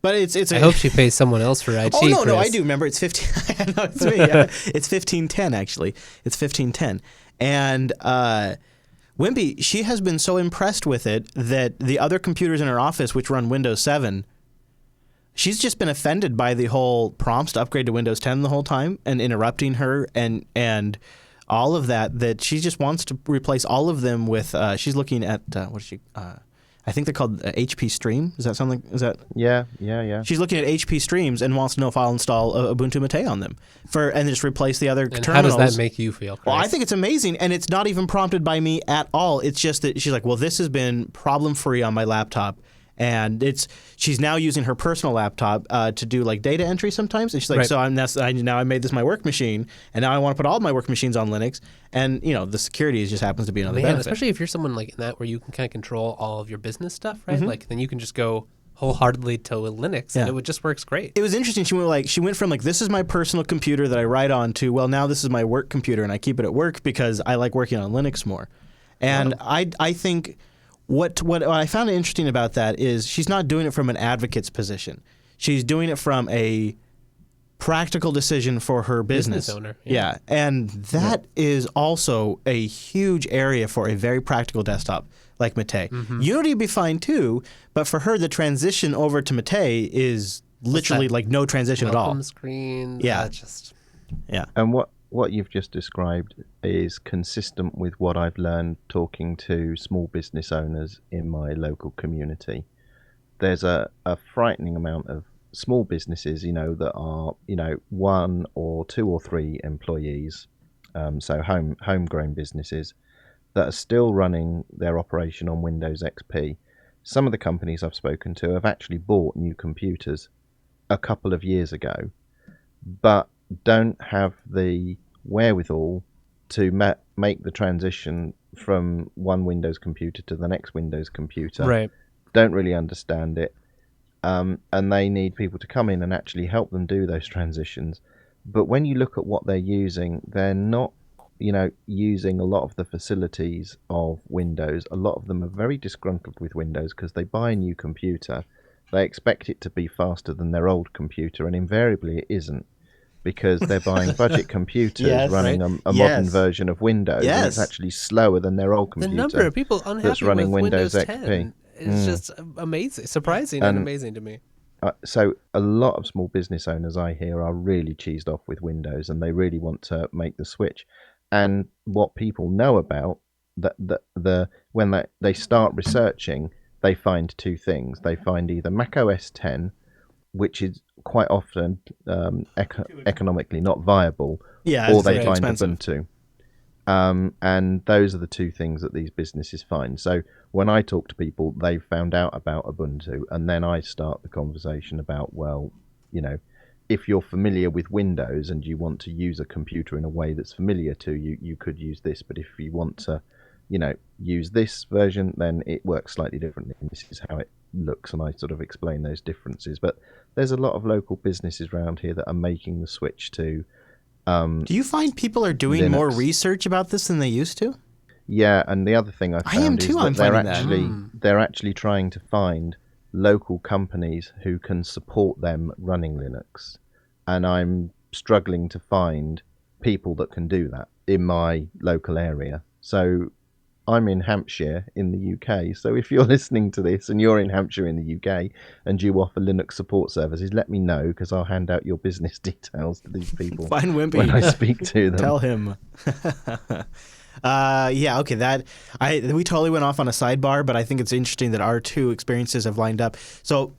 But it's. I hope she pays someone else for IT. Oh no, Chris. I do remember. It's 15. No, it's me. Yeah. It's 1510 actually. It's 1510, and Wimpy, she has been so impressed with it that the other computers in her office, which run Windows 7, she's just been offended by the whole prompts to upgrade to Windows 10 the whole time and interrupting her and all of that. That she just wants to replace all of them with. She's looking at what is she? I think they're called HP Stream. Is that something? Is that? Yeah. She's looking at HP Streams and wants to know if I'll install Ubuntu Mate on them and just replace the other And terminals. how does that make you feel, Chris? Well, I think it's amazing, and it's not even prompted by me at all. It's just that she's like, well, this has been problem-free on my laptop, and she's now using her personal laptop to do like data entry sometimes, and she's like, so now I made this my work machine, and now I want to put all my work machines on Linux, and the security just happens to be another benefit. Especially if you're someone like in that where you can kind of control all of your business stuff, right? Like then you can just go wholeheartedly to Linux, and it just works great. It was interesting. She went from this is my personal computer that I write on to, well, now this is my work computer, and I keep it at work because I like working on Linux more. And I think what I found interesting about that is she's not doing it from an advocate's position. She's doing it from a practical decision for her business owner. Yeah. And that is also a huge area for a very practical desktop like Mate. Unity would be fine too, but for her the transition over to Mate is literally like no transition at all. Welcome screen. Yeah. And what you've just described is consistent with what I've learned talking to small business owners in my local community. There's a frightening amount of small businesses, that are, 1 or 2 or 3 employees, so homegrown businesses that are still running their operation on Windows XP. Some of the companies I've spoken to have actually bought new computers a couple of years ago, but don't have the wherewithal to make the transition from one Windows computer to the next Windows computer. Right. Don't really understand it. And they need people to come in and actually help them do those transitions. But when you look at what they're using, they're not, using a lot of the facilities of Windows. A lot of them are very disgruntled with Windows because they buy a new computer. They expect it to be faster than their old computer, and invariably it isn't, because they're buying budget computers running a modern version of Windows, and it's actually slower than their old computer. The number of people unhappy that's running with Windows XP 10 is just amazing, surprising and amazing to me. So a lot of small business owners I hear are really cheesed off with Windows, and they really want to make the switch. And what people know about when they start researching, they find two things. They find either Mac OS 10, which is quite often economically not viable, or they find Ubuntu. And those are the two things that these businesses find. So when I talk to people, they've found out about Ubuntu, and then I start the conversation about, well, if you're familiar with Windows and you want to use a computer in a way that's familiar to you, you could use this. But if you want to, use this version, then it works slightly differently. And this is how it looks, and I sort of explain those differences. But there's a lot of local businesses around here that are making the switch to. Do you find people are doing Linux. more research about this than they used to? Yeah, and the other thing I found is that they're actually trying to find local companies who can support them running Linux, and I'm struggling to find people that can do that in my local area. So I'm in Hampshire in the UK, so if you're listening to this and you're in Hampshire in the UK and you offer Linux support services, let me know, because I'll hand out your business details to these people Find Wimpy when I speak to them. Tell him. Yeah, okay. We totally went off on a sidebar, but I think it's interesting that our two experiences have lined up. So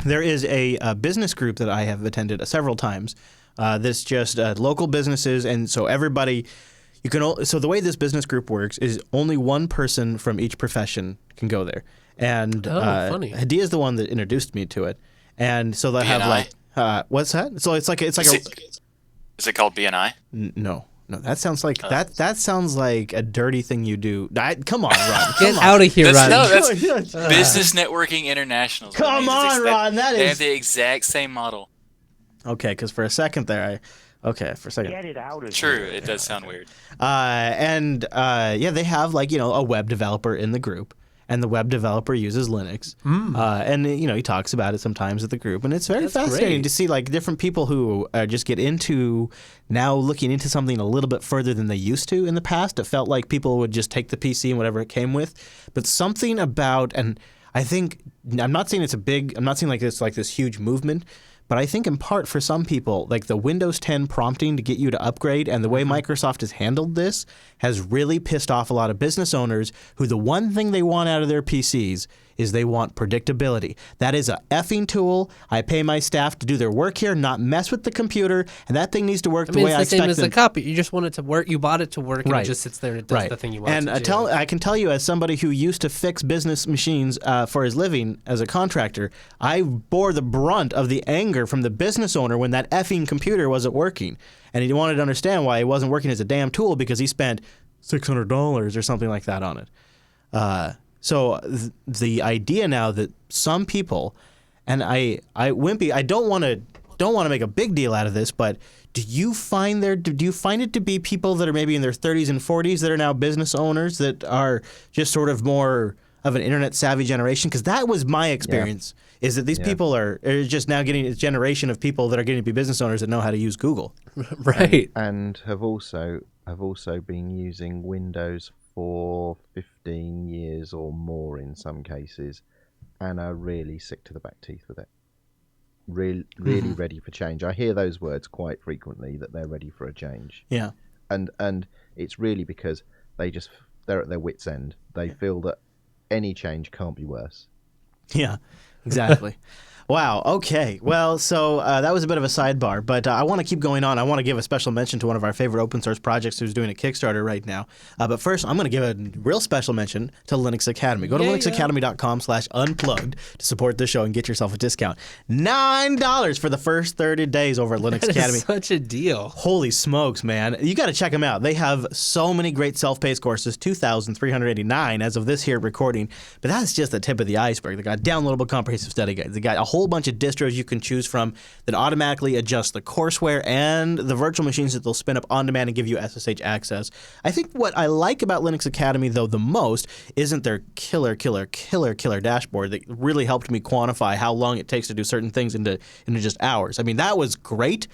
there is a business group that I have attended several times. This just local businesses, and so everybody. So the way this business group works is only one person from each profession can go there. And funny. Hadia is the one that introduced me to it. And so they have what's that? So it's like is it called BNI? No, that sounds like that sounds like a dirty thing you do. Come on, Ron. Get out of here, Ron. That's Business Networking International. Come on, Ron. They have the exact same model. Okay, because for a second there, for a second. Get it out of True, here. it does sound weird. They have a web developer in the group, and the web developer uses Linux. And he talks about it sometimes at the group, and it's very fascinating to see different people who just get into now looking into something a little bit further than they used to in the past. It felt like people would just take the PC and whatever it came with, but something about, and I think I'm not saying it's like this huge movement. But I think in part for some people, like the Windows 10 prompting to get you to upgrade and the way Microsoft has handled this has really pissed off a lot of business owners who the one thing they want out of their PCs is they want predictability. That is a effing tool. I pay my staff to do their work here, not mess with the computer, and that thing needs to work the way I expect it. It's the same as the copy. You just want it to work. You bought it to work, and it just sits there and it does the thing you want it to do. I can tell you, as somebody who used to fix business machines for his living as a contractor, I bore the brunt of the anger from the business owner when that effing computer wasn't working. And he wanted to understand why it wasn't working as a damn tool because he spent $600 or something like that on it. So the idea now that some people, and Wimpy, I don't want to make a big deal out of this, but do you find it to be people that are maybe in their 30s and 40s that are now business owners that are just sort of more of an internet savvy generation? Because that was my experience. Is that these people are just now getting a generation of people that are getting to be business owners that know how to use Google, right? And have also been using Windows for 15 years or more in some cases, and are really sick to the back teeth with it. Really ready for change. I hear those words quite frequently, that they're ready for a change. Yeah, and it's really because they're at their wits' end. They feel that any change can't be worse. Yeah. Exactly. Wow. Okay. Well, so that was a bit of a sidebar, but I want to keep going on. I want to give a special mention to one of our favorite open source projects who's doing a Kickstarter right now. But first, I'm going to give a real special mention to Linux Academy. Go to linuxacademy.com/unplugged to support this show and get yourself a discount. $9 for the first 30 days over at Linux That Academy. is such a deal. Holy smokes, man. You got to check them out. They have so many great self-paced courses, 2,389 as of this here recording. But that's just the tip of the iceberg. They got downloadable comprehensive study guides. They got a whole bunch of distros you can choose from that automatically adjust the courseware and the virtual machines that they'll spin up on demand and give you SSH access. I think what I like about Linux Academy, though, the most isn't their killer dashboard that really helped me quantify how long it takes to do certain things into just hours. I mean, that was great.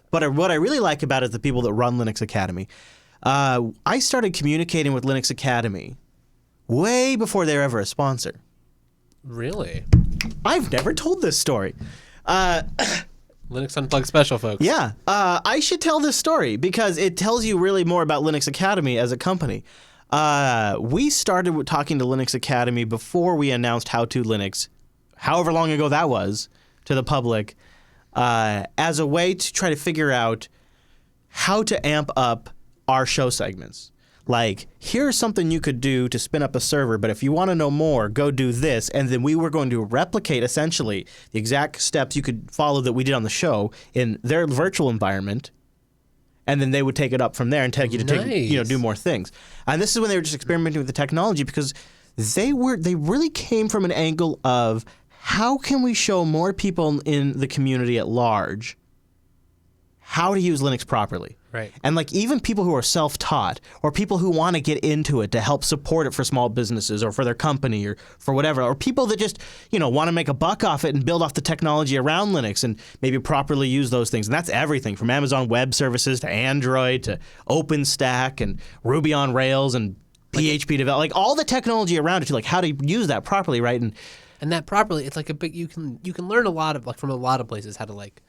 But what I really like about it is the people that run Linux Academy. I started communicating with Linux Academy way before they were ever a sponsor. Really? I've never told this story. Linux Unplugged special, folks. Yeah. I should tell this story because it tells you really more about Linux Academy as a company. We started talking to Linux Academy before we announced How to Linux, however long ago that was, to the public, as a way to try to figure out how to amp up our show segments. Like, here's something you could do to spin up a server, but if you want to know more, go do this. And then we were going to replicate, essentially, the exact steps you could follow that we did on the show in their virtual environment. And then they would take it up from there and take you to do more things. And this is when they were just experimenting with the technology because they really came from an angle of how can we show more people in the community at large how to use Linux properly. Right. And like even people who are self-taught or people who want to get into it to help support it for small businesses or for their company or for whatever, or people that just, want to make a buck off it and build off the technology around Linux and maybe properly use those things. And that's everything from Amazon Web Services to Android to OpenStack and Ruby on Rails and PHP development, like all the technology around it to like how to use that properly, right? And that properly, it's like a big, you can learn a lot of, like from a lot of places how to like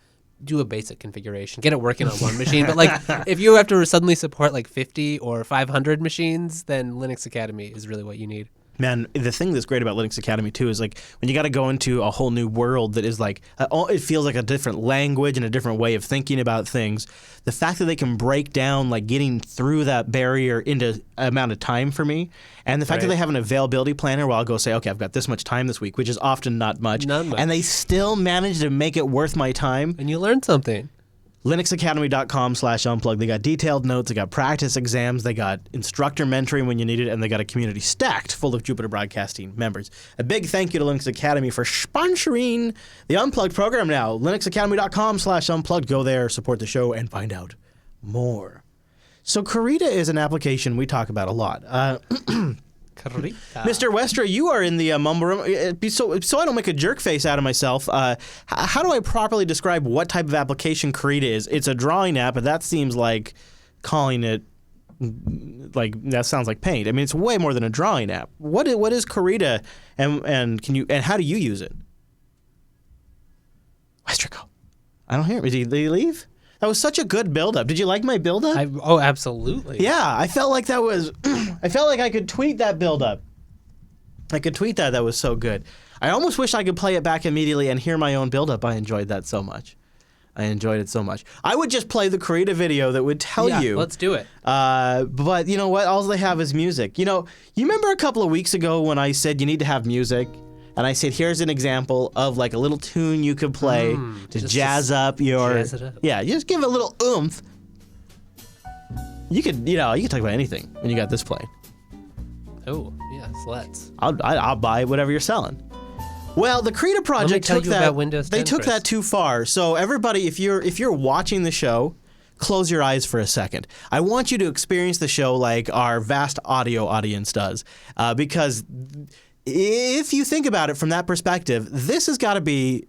do a basic configuration, get it working on one machine. But like if you have to suddenly support like 50 or 500 machines, then Linux Academy is really what you need. Man, the thing that's great about Linux Academy too is like when you got to go into a whole new world that is like it feels like a different language and a different way of thinking about things. The fact that they can break down like getting through that barrier into amount of time for me, and the fact that they have an availability planner where I'll go say, okay, I've got this much time this week, which is often not much, and they still manage to make it worth my time. And you learn something. linuxacademy.com/unplugged. They got detailed notes, they got practice exams, they got instructor mentoring when you need it, and they got a community stacked full of Jupiter Broadcasting members. A big thank you to Linux Academy for sponsoring the Unplugged program now. linuxacademy.com/unplugged. Go there, support the show, and find out more. So Karita is an application we talk about a lot. Mr. Westra, you are in the mumble room. So I don't make a jerk face out of myself, how do I properly describe what type of application Karita is? It's a drawing app, but that seems like calling it, like, that sounds like Paint. I mean, it's way more than a drawing app. What is Karita, and how do you use it? Westrico. I don't hear him. Did he leave? That was such a good build-up. Did you like my build-up? Oh, absolutely. Yeah, I felt like that was... I felt like I could tweet that build-up. I could tweet that. That was so good. I almost wish I could play it back immediately and hear my own build-up. I enjoyed that so much. I enjoyed it so much. I would just play the Karita video that would tell you. Yeah, let's do it. But you know what? All they have is music. You remember a couple of weeks ago when I said you need to have music? And I said, here's an example of like a little tune you could play to jazz up your... Jazz it up. Yeah, just give it a little oomph. You could talk about anything when you got this playing. Oh, yes, let's. I'll buy whatever you're selling. Well, the Karita project took that. About Windows 10 they took that too far. So everybody, if you're watching the show, close your eyes for a second. I want you to experience the show like our vast audio audience does, because if you think about it from that perspective, this has got to be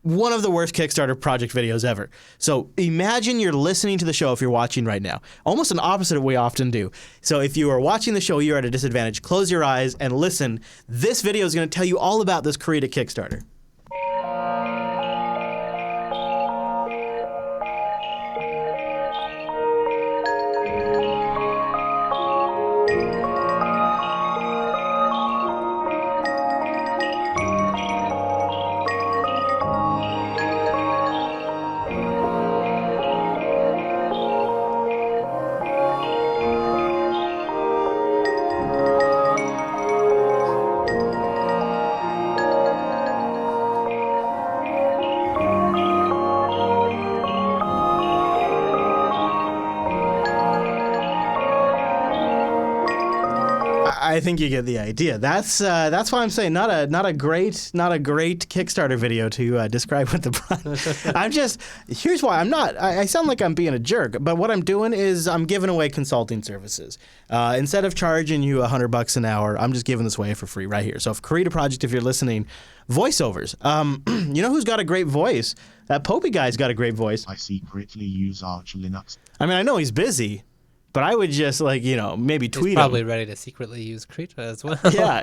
one of the worst Kickstarter project videos ever. So imagine you're listening to the show if you're watching right now. Almost an opposite of what we often do. So if you are watching the show, you're at a disadvantage. Close your eyes and listen. This video is going to tell you all about this Karita Kickstarter. I think you get the idea. That's why I'm saying not a great Kickstarter video to describe what the project. Here's why I'm not. I sound like I'm being a jerk, but what I'm doing is I'm giving away consulting services. Instead of charging you $100 an hour, I'm just giving this away for free right here. So if create a project, if you're listening, voiceovers. You know who's got a great voice? That Popey guy's got a great voice. I secretly use Arch Linux. I mean, I know he's busy, but I would just maybe tweet He's probably him. ready to secretly use Krita as well. Yeah.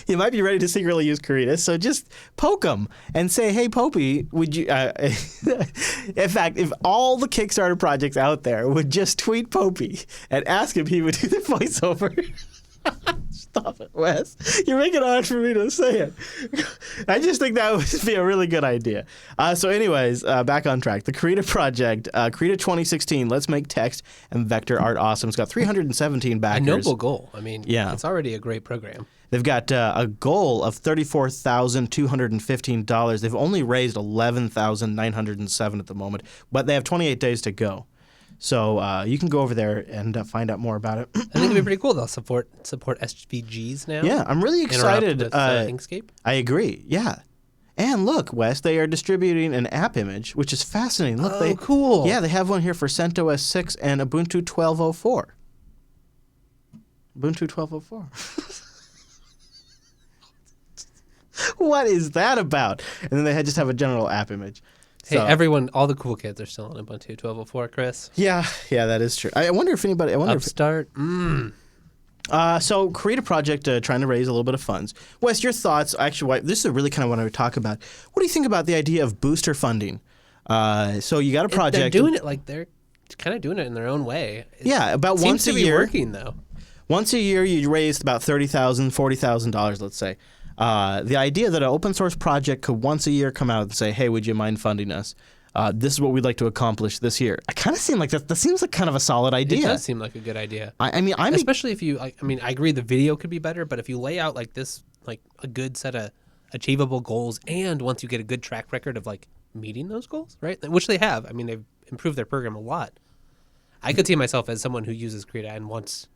He might be ready to secretly use Karita, so just poke him and say, "Hey, Popey, would you?" In fact, if all the Kickstarter projects out there would just tweet Popey and ask him, he would do the voiceover. Stop it, Wes. You're making it hard for me to say it. I just think that would be a really good idea. So anyways, back on track. The Krita project, Krita 2016, Let's Make Text and Vector Art Awesome. It's got 317 backers. A noble goal. I mean, Yeah. it's already a great program. They've got a goal of $34,215. They've only raised $11,907 at the moment, but they have 28 days to go. So you can go over there and find out more about it. I think it'd be pretty cool. They'll support SVGs now. Yeah, I'm really excited. With, Inkscape. I agree. Yeah. And look, Wes, they are distributing an app image, which is fascinating. Look, cool. Yeah, they have one here for CentOS 6 and Ubuntu 12.04. Ubuntu 12.04. What is that about? And then they just have a general app image. Hey, So- everyone, all the cool kids are still on Ubuntu 12.04, Chris. Yeah, that is true. I wonder if anybody. Upstart. So create a project trying to raise a little bit of funds. Wes, your thoughts? Actually, this is really kind of what I would talk about. What do you think about the idea of booster funding? So you got a project. They're doing it like they're kind of doing it in their own way. Yeah, about Seems once to a be year. working though. Once a year, you raised about $30,000, $40,000, let's say. The idea that an open source project could once a year come out and say, "Hey, would you mind funding us? This is what we'd like to accomplish this year." I kind of seem like that seems like kind of a solid idea. It does seem like a good idea. I mean, especially if you I agree the video could be better, but if you lay out like this, like a good set of achievable goals, and once you get a good track record of like meeting those goals, right? Which they have. I mean, they've improved their program a lot. I could see myself as someone who uses Krita and wants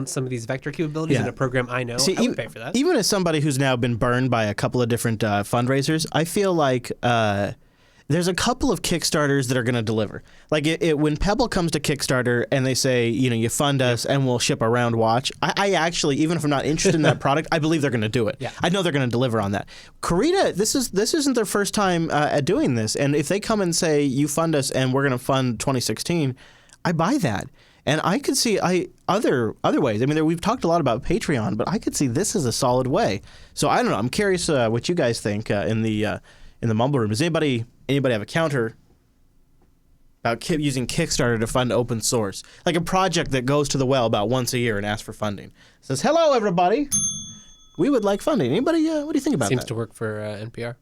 some of these vector capabilities in a program I know. I would pay for that. Even as somebody who's now been burned by a couple of different fundraisers, I feel like there's a couple of Kickstarters that are going to deliver. Like when Pebble comes to Kickstarter and they say, you fund us and we'll ship a round watch, I actually, even if I'm not interested in that product, I believe they're going to do it. Yeah. I know they're going to deliver on that. Krita, this isn't their first time at doing this. And if they come and say, you fund us and we're going to fund 2016, I buy that. And I could see other ways. I mean, we've talked a lot about Patreon, but I could see this as a solid way. So I don't know. I'm curious what you guys think in the Mumble Room. Does anybody have a counter about using Kickstarter to fund open source, like a project that goes to the well about once a year and asks for funding? It says, "Hello, everybody. We would like funding." Anybody? What do you think about that? Seems to work for NPR.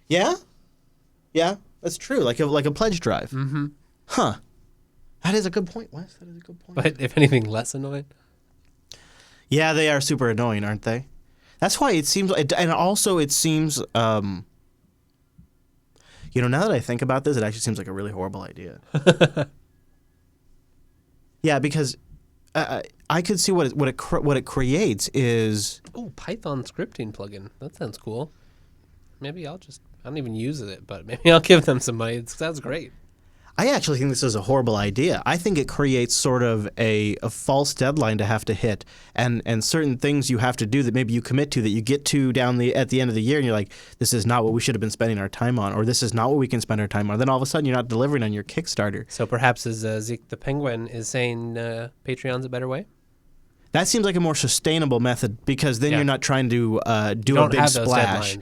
Yeah, that's true. Like a pledge drive. Mm-hmm. Huh. That is a good point, Wes. That is a good point. But if anything, less annoying. Yeah, they are super annoying, aren't they? That's why it seems, and also it seems, now that I think about this, it actually seems like a really horrible idea. Yeah, because I could see what it creates is. Oh, Python scripting plugin. That sounds cool. Maybe I don't even use it, but maybe I'll give them some money. It sounds great. I actually think this is a horrible idea. I think it creates sort of a false deadline to have to hit, and certain things you have to do that maybe you commit to that you get to at the end of the year, and you're like, this is not what we should have been spending our time on, or this is not what we can spend our time on. Then all of a sudden you're not delivering on your Kickstarter. So perhaps as Zeke the Penguin is saying, Patreon's a better way? That seems like a more sustainable method because then you're not trying to do a big have splash. those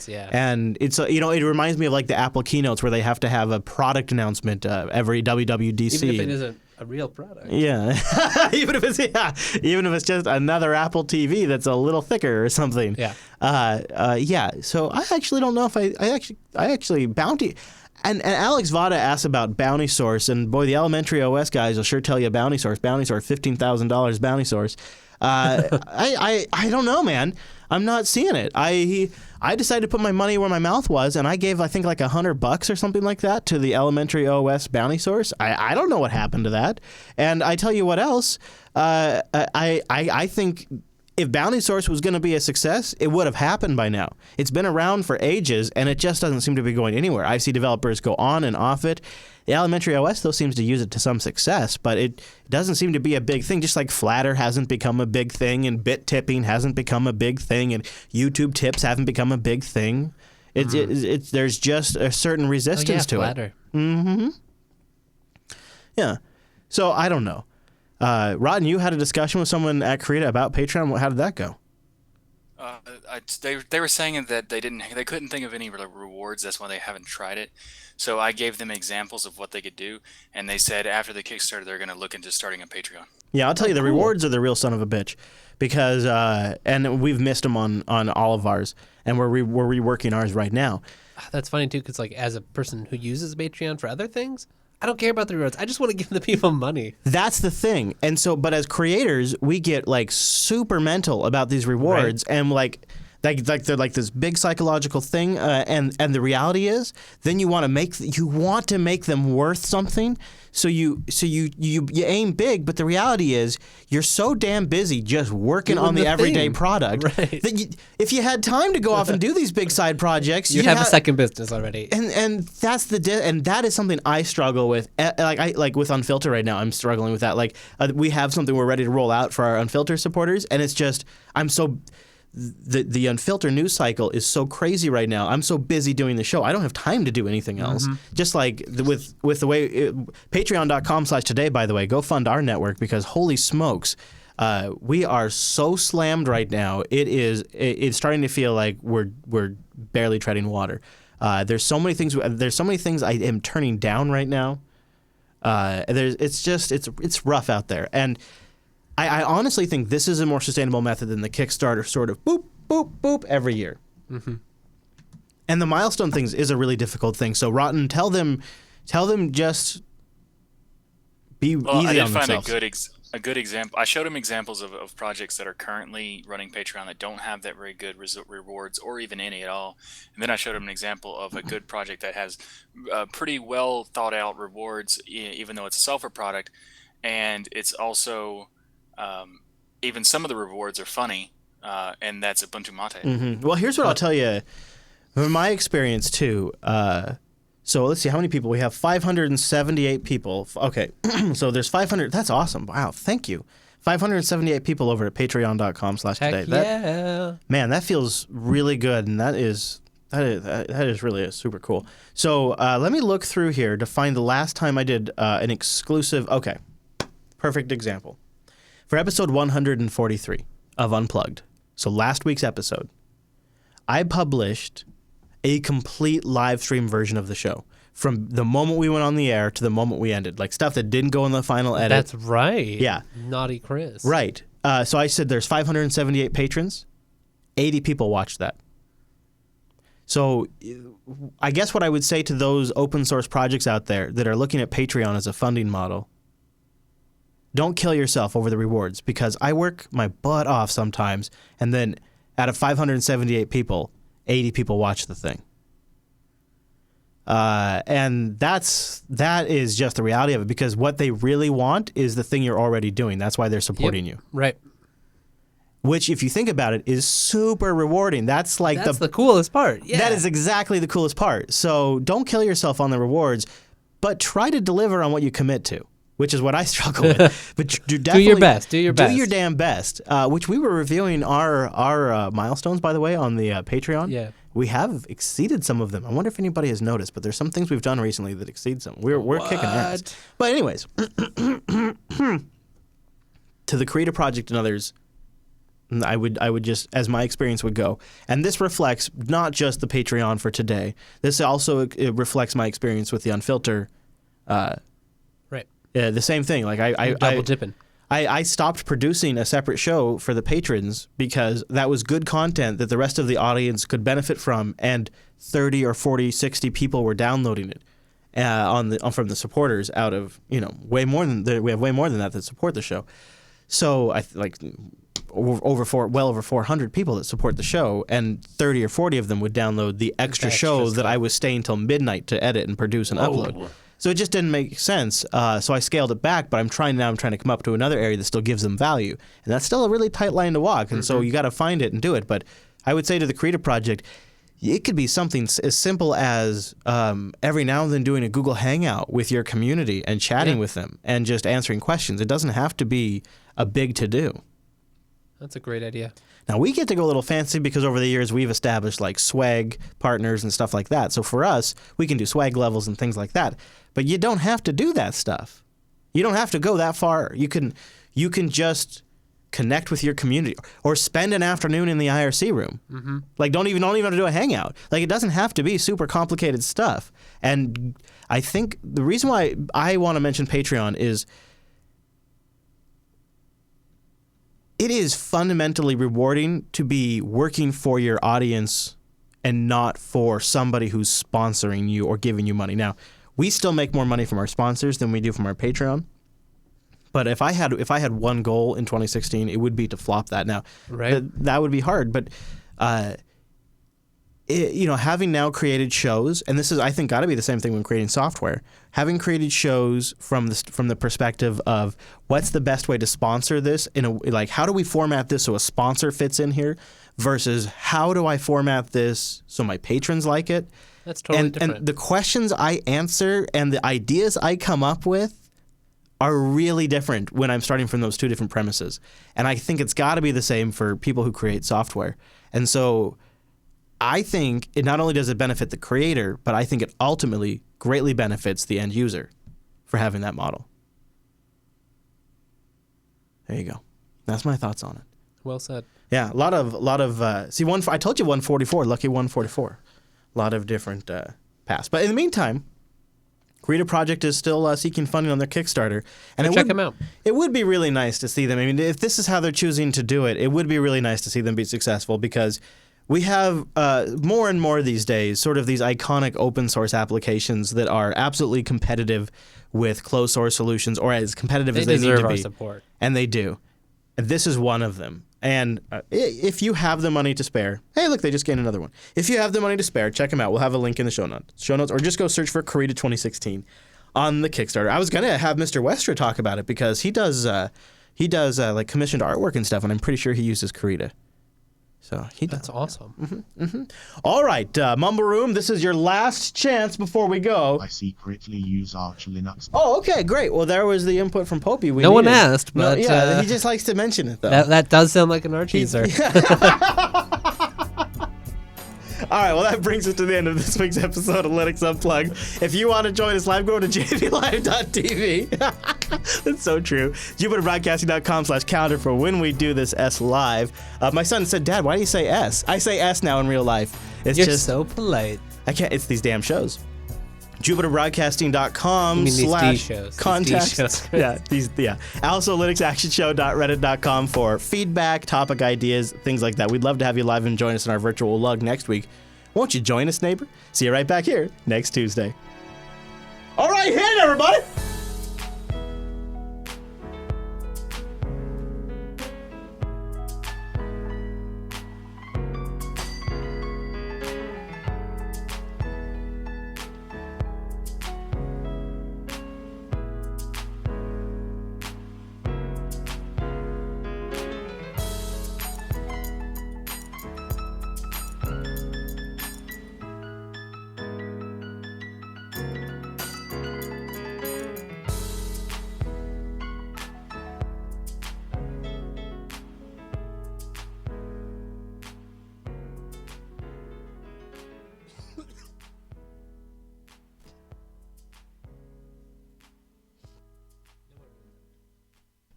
deadlines, yeah. And it's it reminds me of like the Apple keynotes where they have to have a product announcement every WWDC. Even if it isn't a real product. Yeah, even if it's just another Apple TV that's a little thicker or something. Yeah. Yeah. So I actually don't know if I actually Bounty. And Alex Vada asked about Bounty Source, and boy, the elementary OS guys will sure tell you Bounty Source, $15,000 Bounty Source. I don't know, man. I'm not seeing it. I decided to put my money where my mouth was, and I gave, I think, like $100 or something like that to the elementary OS Bounty Source. I don't know what happened to that. And I tell you what else. I think if Bounty Source was going to be a success, it would have happened by now. It's been around for ages, and it just doesn't seem to be going anywhere. I see developers go on and off it. The elementary OS, though, seems to use it to some success, but it doesn't seem to be a big thing, just like Flatter hasn't become a big thing, and bit tipping hasn't become a big thing, and YouTube tips haven't become a big thing. There's just a certain resistance to Flatter. it. Mm-hmm. Yeah. So I don't know. Rodden, you had a discussion with someone at Krita about Patreon. How did that go? They were saying that they couldn't think of any rewards. That's why they haven't tried it. So I gave them examples of what they could do, and they said after the Kickstarter they're going to look into starting a Patreon. Yeah, I'll tell you, the rewards are the real son of a bitch, because and we've missed them on all of ours, and we're reworking ours right now. That's funny too, because like as a person who uses Patreon for other things, I don't care about the rewards. I just want to give the people money. That's the thing. And so, but as creators, we get like super mental about these rewards, right. And like they're like this big psychological thing. And the reality is, then you want to make them worth something. So you aim big, but the reality is you're so damn busy just working on the everyday product that if you had time to go off and do these big side projects, you'd have a second business already. And that's and that is something I struggle with. Like with Unfilter right now, I'm struggling with that. Like we have something we're ready to roll out for our Unfilter supporters, and it's just the Unfilter news cycle is so crazy right now. I'm so busy doing the show. I don't have time to do anything else. Mm-hmm. Just like with the way patreon.com/today, by the way, go fund our network, because holy smokes, we are so slammed right now. It's starting to feel like we're barely treading water. There's so many things I am turning down right now. It's rough out there. And I honestly think this is a more sustainable method than the Kickstarter sort of boop, boop, boop every year. Mm-hmm. And the milestone things is a really difficult thing. So Rotten, tell them just be easy on themselves. I did find a good example. I showed him examples of projects that are currently running Patreon that don't have that very good rewards or even any at all. And then I showed him an example of a good project that has pretty well thought out rewards, even though it's a software product. And it's also... even some of the rewards are funny, and that's Ubuntu Mate. Mm-hmm. Well, here's what I'll tell you. From my experience, too, so let's see how many people we have. 578 people. Okay, so there's 500. That's awesome. Wow, thank you. 578 people over at patreon.com/today. Yeah. Man, that feels really good, and that is really super cool. So let me look through here to find the last time I did an exclusive. Okay, perfect example. For episode 143 of Unplugged, so last week's episode, I published a complete live stream version of the show from the moment we went on the air to the moment we ended, like stuff that didn't go in the final edit. That's right. Yeah. Naughty Chris. Right. So I said there's 578 patrons. 80 people watched that. So I guess what I would say to those open source projects out there that are looking at Patreon as a funding model, don't kill yourself over the rewards, because I work my butt off sometimes, and then out of 578 people, 80 people watch the thing. And that is just the reality of it, because what they really want is the thing you're already doing. That's why they're supporting you. Right. Which, if you think about it, is super rewarding. That's the coolest part. Yeah. That is exactly the coolest part. So don't kill yourself on the rewards, but try to deliver on what you commit to, which is what I struggle with. But do your best. Do your best. Do your damn best. Which we were reviewing our milestones, by the way, on the Patreon. Yeah. We have exceeded some of them. I wonder if anybody has noticed, but there's some things we've done recently that exceed some. We're kicking ass. But anyways, to the Krita project and others, I would just, as my experience would go, and this reflects not just the Patreon for today. This also it reflects my experience with the Unfilter. Yeah, the same thing. Like I double dipping. I stopped producing a separate show for the patrons because that was good content that the rest of the audience could benefit from, and 30 or 40, 60 people were downloading it. from the supporters out of way more than we have way more than that support the show. So well over 400 people that support the show, and 30 or 40 of them would download the extra show that I was staying till midnight to edit and produce and upload. So it just didn't make sense. So I scaled it back, but I'm trying to come up to another area that still gives them value, and that's still a really tight line to walk. And so you got to find it and do it. But I would say to the Creative Project, it could be something as simple as every now and then doing a Google Hangout with your community and chatting with them and just answering questions. It doesn't have to be a big to-do. That's a great idea. Now, we get to go a little fancy because over the years we've established like swag partners and stuff like that. So for us, we can do swag levels and things like that. But you don't have to do that stuff. You don't have to go that far. You can just connect with your community or spend an afternoon in the IRC room. Mm-hmm. Like don't even have to do a hangout. Like it doesn't have to be super complicated stuff. And I think the reason why I want to mention Patreon is it is fundamentally rewarding to be working for your audience and not for somebody who's sponsoring you or giving you money. Now, we still make more money from our sponsors than we do from our Patreon. But if I had one goal in 2016, it would be to flop that. Now, that would be hard. But having now created shows, and this is I think got to be the same thing when creating software. Having created shows from the perspective of what's the best way to sponsor this how do we format this so a sponsor fits in here, versus how do I format this so my patrons like it. That's totally different. And the questions I answer and the ideas I come up with are really different when I'm starting from those two different premises. And I think it's got to be the same for people who create software. And so I think it not only does it benefit the creator, but I think it ultimately greatly benefits the end user for having that model. There you go. That's my thoughts on it. Well said. Yeah, a lot of I told you 144, lucky 144. A lot of different paths. But in the meantime, Creative Project is still seeking funding on their Kickstarter. And check them out. It would be really nice to see them. I mean, if this is how they're choosing to do it, it would be really nice to see them be successful, because we have more and more these days sort of these iconic open source applications that are absolutely competitive with closed source solutions, or as competitive as they need to be. They deserve our support. And they do. And this is one of them. And if you have the money to spare, hey, look, they just gained another one. If you have the money to spare, check them out. We'll have a link in the show notes, or just go search for Karita 2016 on the Kickstarter. I was gonna have Mr. Westra talk about it because he does like commissioned artwork and stuff, and I'm pretty sure he uses Karita. So that's awesome. Mm-hmm, mm-hmm. All right, Mumble Room, this is your last chance before we go. I secretly use Arch Linux. Oh, okay, great. Well, there was the input from Popey. No one asked, but he just likes to mention it though. That does sound like an Arch user. All right, well, that brings us to the end of this week's episode of Linux Unplugged. If you want to join us live, go to jblive.tv. That's so true. JupiterBroadcasting.com/calendar for when we do this S live. My son said, Dad, why do you say S? I say S now in real life. You're just so polite. I can't. It's these damn shows. JupiterBroadcasting.com/contact. Also, LinuxActionShow.reddit.com for feedback, topic ideas, things like that. We'd love to have you live and join us in our virtual lug next week. Won't you join us, neighbor? See you right back here next Tuesday. All right, hit it, everybody!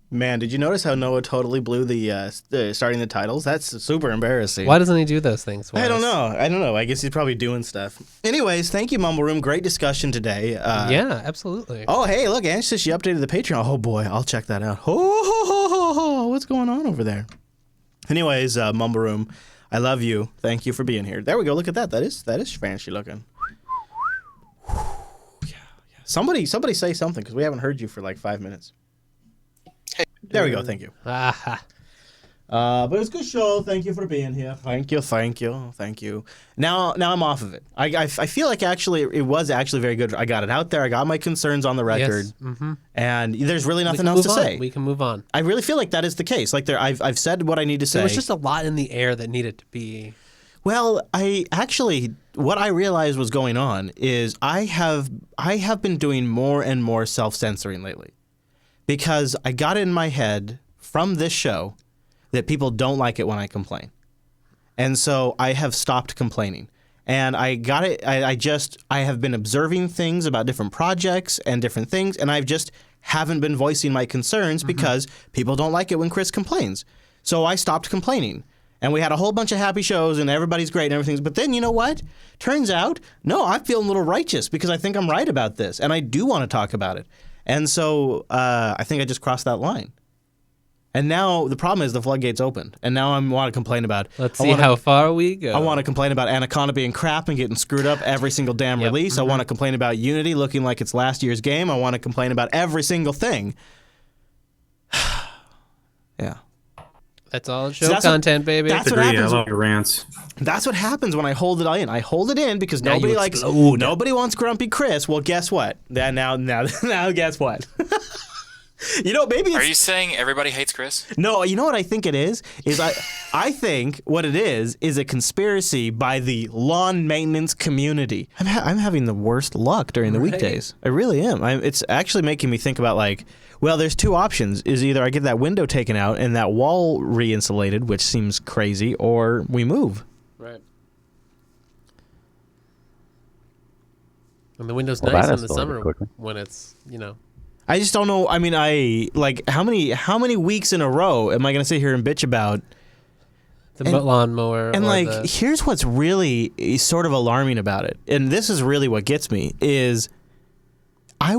Man, did you notice how Noah totally blew the starting the titles? That's super embarrassing. Why doesn't he do those things? I don't know. I guess he's probably doing stuff. Anyways, thank you, Mumble Room. Great discussion today. Yeah, absolutely. Oh, hey, look, Ange says she updated the Patreon. Oh, boy, I'll check that out. Oh, what's going on over there? Anyways, Mumble Room, I love you. Thank you for being here. There we go. Look at that. That is fancy looking. Yeah. Somebody say something because we haven't heard you for like 5 minutes. There we go. Thank you. But it was a good show. Thank you for being here. Thank you. Now I'm off of it. I feel like actually it was actually very good. I got it out there. I got my concerns on the record. Yes. Mm-hmm. And there's really nothing else to say. We can move on. I really feel like that is the case. Like I've said what I need to say. There was just a lot in the air that needed to be. Well, what I realized was going on is I have been doing more and more self-censoring lately because I got it in my head from this show that people don't like it when I complain. And so I have stopped complaining. And I got it. I have been observing things about different projects and different things, and I've just haven't been voicing my concerns because people don't like it when Chris complains. So I stopped complaining. And we had a whole bunch of happy shows and everybody's great and everything. But then you know what? Turns out, no, I'm feeling a little righteous because I think I'm right about this. And I do want to talk about it. And so I think I just crossed that line. And now the problem is the floodgates opened. And now I want to complain about. Let's see how far we go. I want to complain about Anaconda being crap and getting screwed up every single damn release. I want to complain about Unity looking like it's last year's game. I want to complain about every single thing. Yeah. That's all show content, baby. That's what happens. I love your rants. That's what happens when I hold it in. I hold it in because Now nobody wants Grumpy Chris. Well, guess what? Now guess what? Maybe Are you saying everybody hates Chris? No, you know what I think it is? I think what it is a conspiracy by the lawn maintenance community. I'm having the worst luck during the weekdays. I really am. It's actually making me think about there's two options. Is either I get that window taken out and that wall re-insulated, which seems crazy, or we move. Right. And the window's nice in the summer when it's, I just don't know. I mean, how many weeks in a row am I going to sit here and bitch about the lawnmower? And here's what's really sort of alarming about it, and this is really what gets me is I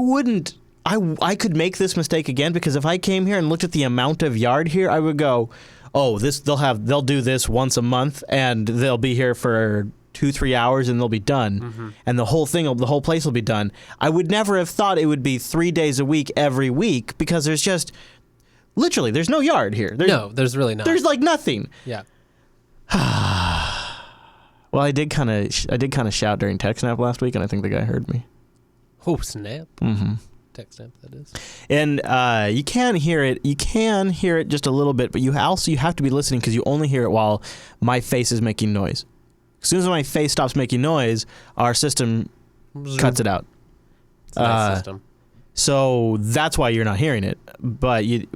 could make this mistake again because if I came here and looked at the amount of yard here, I would go, oh, they'll do this once a month and they'll be here for 2-3 hours and they'll be done, and the whole place will be done. I would never have thought it would be 3 days a week every week because there's just literally there's no yard here. There's really not. There's like nothing. Yeah. Well, I did kind of shout during Tech Snap last week, and I think the guy heard me. Oh snap! Mm-hmm. Tech Snap, that is. And you can hear it. You can hear it just a little bit, but you have to be listening because you only hear it while my face is making noise. As soon as my face stops making noise, our system cuts it out. It's a nice system. So that's why you're not hearing it. But here's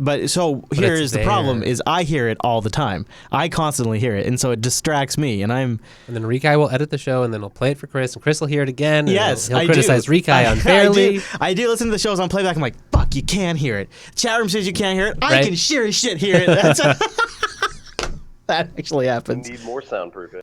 the problem: is I hear it all the time. I constantly hear it, and so it distracts me. And then Rikai will edit the show, and then he'll play it for Chris, and Chris will hear it again. Yes, he'll criticize Rikai unfairly. I do listen to the shows on playback. I'm like, fuck, you can't hear it. Chat room says you can't hear it. I can sure as shit hear it. That actually happens. We need more soundproof.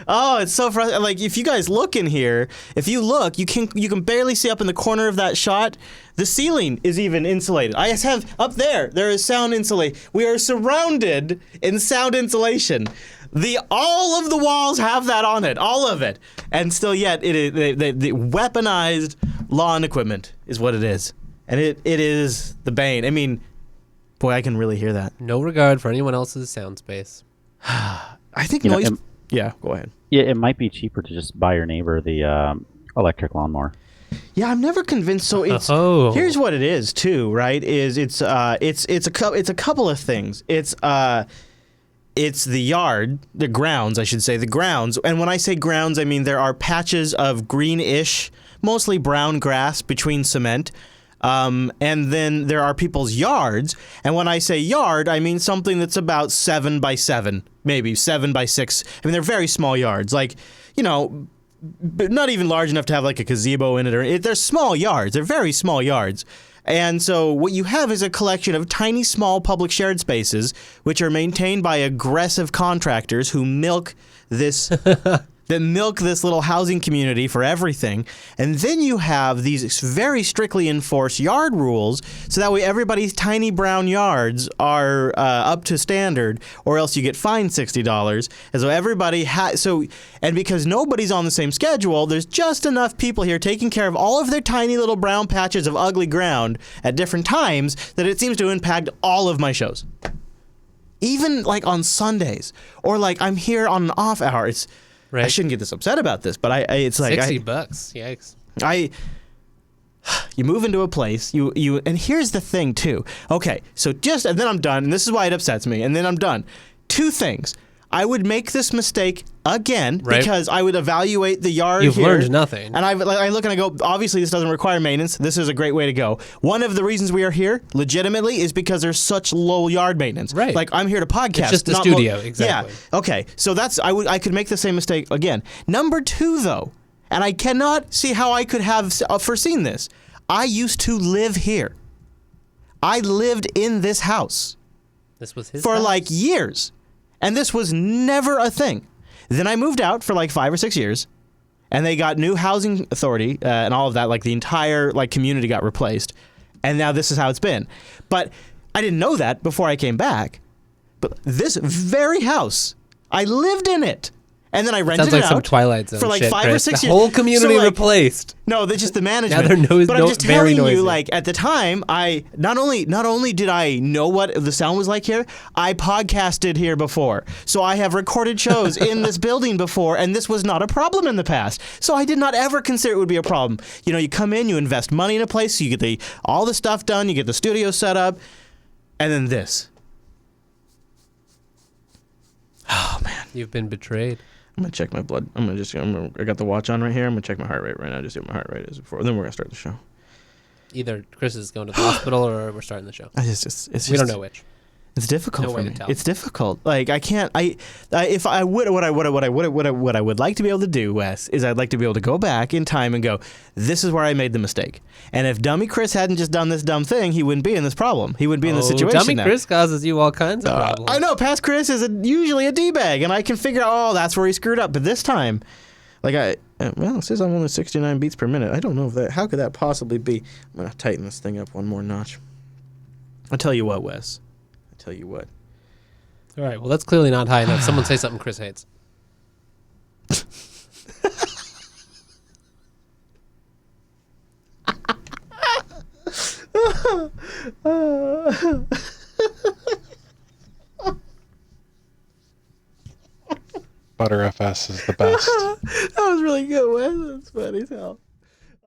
Oh, it's so frustrating. Like if you guys look in here, you can barely see up in the corner of that shot. The ceiling is even insulated. I have up there is sound insulation. We are surrounded in sound insulation. All of the walls have that on it, all of it, and still yet the weaponized lawn equipment is what it is, and it is the bane. I mean, boy, I can really hear that. No regard for anyone else's sound space. I think noise. Yeah, go ahead. Yeah, it might be cheaper to just buy your neighbor the electric lawnmower. Yeah, I'm never convinced. So here's what it is too, right? It's a couple of things. It's the yard, the grounds, I should say, the grounds. And when I say grounds, I mean there are patches of greenish, mostly brown grass between cement. And then there are people's yards. And when I say yard, I mean something that's about 7 by 7, maybe 7 by 6. I mean, they're very small yards, like, but not even large enough to have like a gazebo in it. They're small yards. They're very small yards. And so what you have is a collection of tiny, small public shared spaces, which are maintained by aggressive contractors who milk this that milk this little housing community for everything. And then you have these very strictly enforced yard rules, so that way everybody's tiny brown yards are up to standard, or else you get fined $60. And so everybody and because nobody's on the same schedule, there's just enough people here taking care of all of their tiny little brown patches of ugly ground at different times that it seems to impact all of my shows. Even like on Sundays, or like I'm here on an off hour. Right. I shouldn't get this upset about this, but it's like $60. Yikes. You move into a place, and here's the thing too. Okay, so and then I'm done, and this is why it upsets me, and then I'm done. 2 things. I would make this mistake again because I would evaluate the yard. You've learned nothing. And I look and I go, obviously this doesn't require maintenance. This is a great way to go. One of the reasons we are here, legitimately, is because there's such low yard maintenance. Right. Like I'm here to podcast. It's just a studio, exactly. Yeah. Okay. So I could make the same mistake again. Number 2, though, and I cannot see how I could have foreseen this. I used to live here. I lived in this house. This was his for house? like years. And this was never a thing. Then I moved out for like 5 or 6 years, and they got new housing authority and all of that. Like the entire community got replaced, and now this is how it's been. But I didn't know that before I came back. But this very house, I lived in it. And then I rented Sounds like it some out Twilight Zone for like shit, 5 or Chris. 6 the years. whole community replaced. No, that's just the management. Now they're but I'm just very telling noisy. you, like at the time, I not only did I know what the sound was like here, I podcasted here before. So I have recorded shows in this building before, and this was not a problem in the past. So I did not ever consider it would be a problem. You know, you come in, you invest money in a place, you get all the stuff done, you get the studio set up, and then this. Oh man, you've been betrayed. I'm gonna check my blood. I got the watch on right here. I'm gonna check my heart rate right now. Just see what my heart rate is before. Then we're gonna start the show. Either Chris is going to the hospital or we're starting the show. We don't know which. It's difficult No for way me. to tell. It's difficult. Like I can't. If I would, what I would like to be able to do, Wes, is I'd like to be able to go back in time and go, this is where I made the mistake. And if Dummy Chris hadn't just done this dumb thing, he wouldn't be in this problem. He wouldn't be in this situation. Dummy now. Chris causes you all kinds of problems. I know. Past Chris is usually a d-bag, and I can figure out, oh, that's where he screwed up. But this time, it says I'm only 69 beats per minute. I don't know how could that possibly be. I'm gonna tighten this thing up one more notch. I'll tell you what, Wes. I'll tell you what. All right, well, that's clearly not high enough. Someone say something Chris hates. ButterFS is the best. That was really good, Wes. That's funny as hell.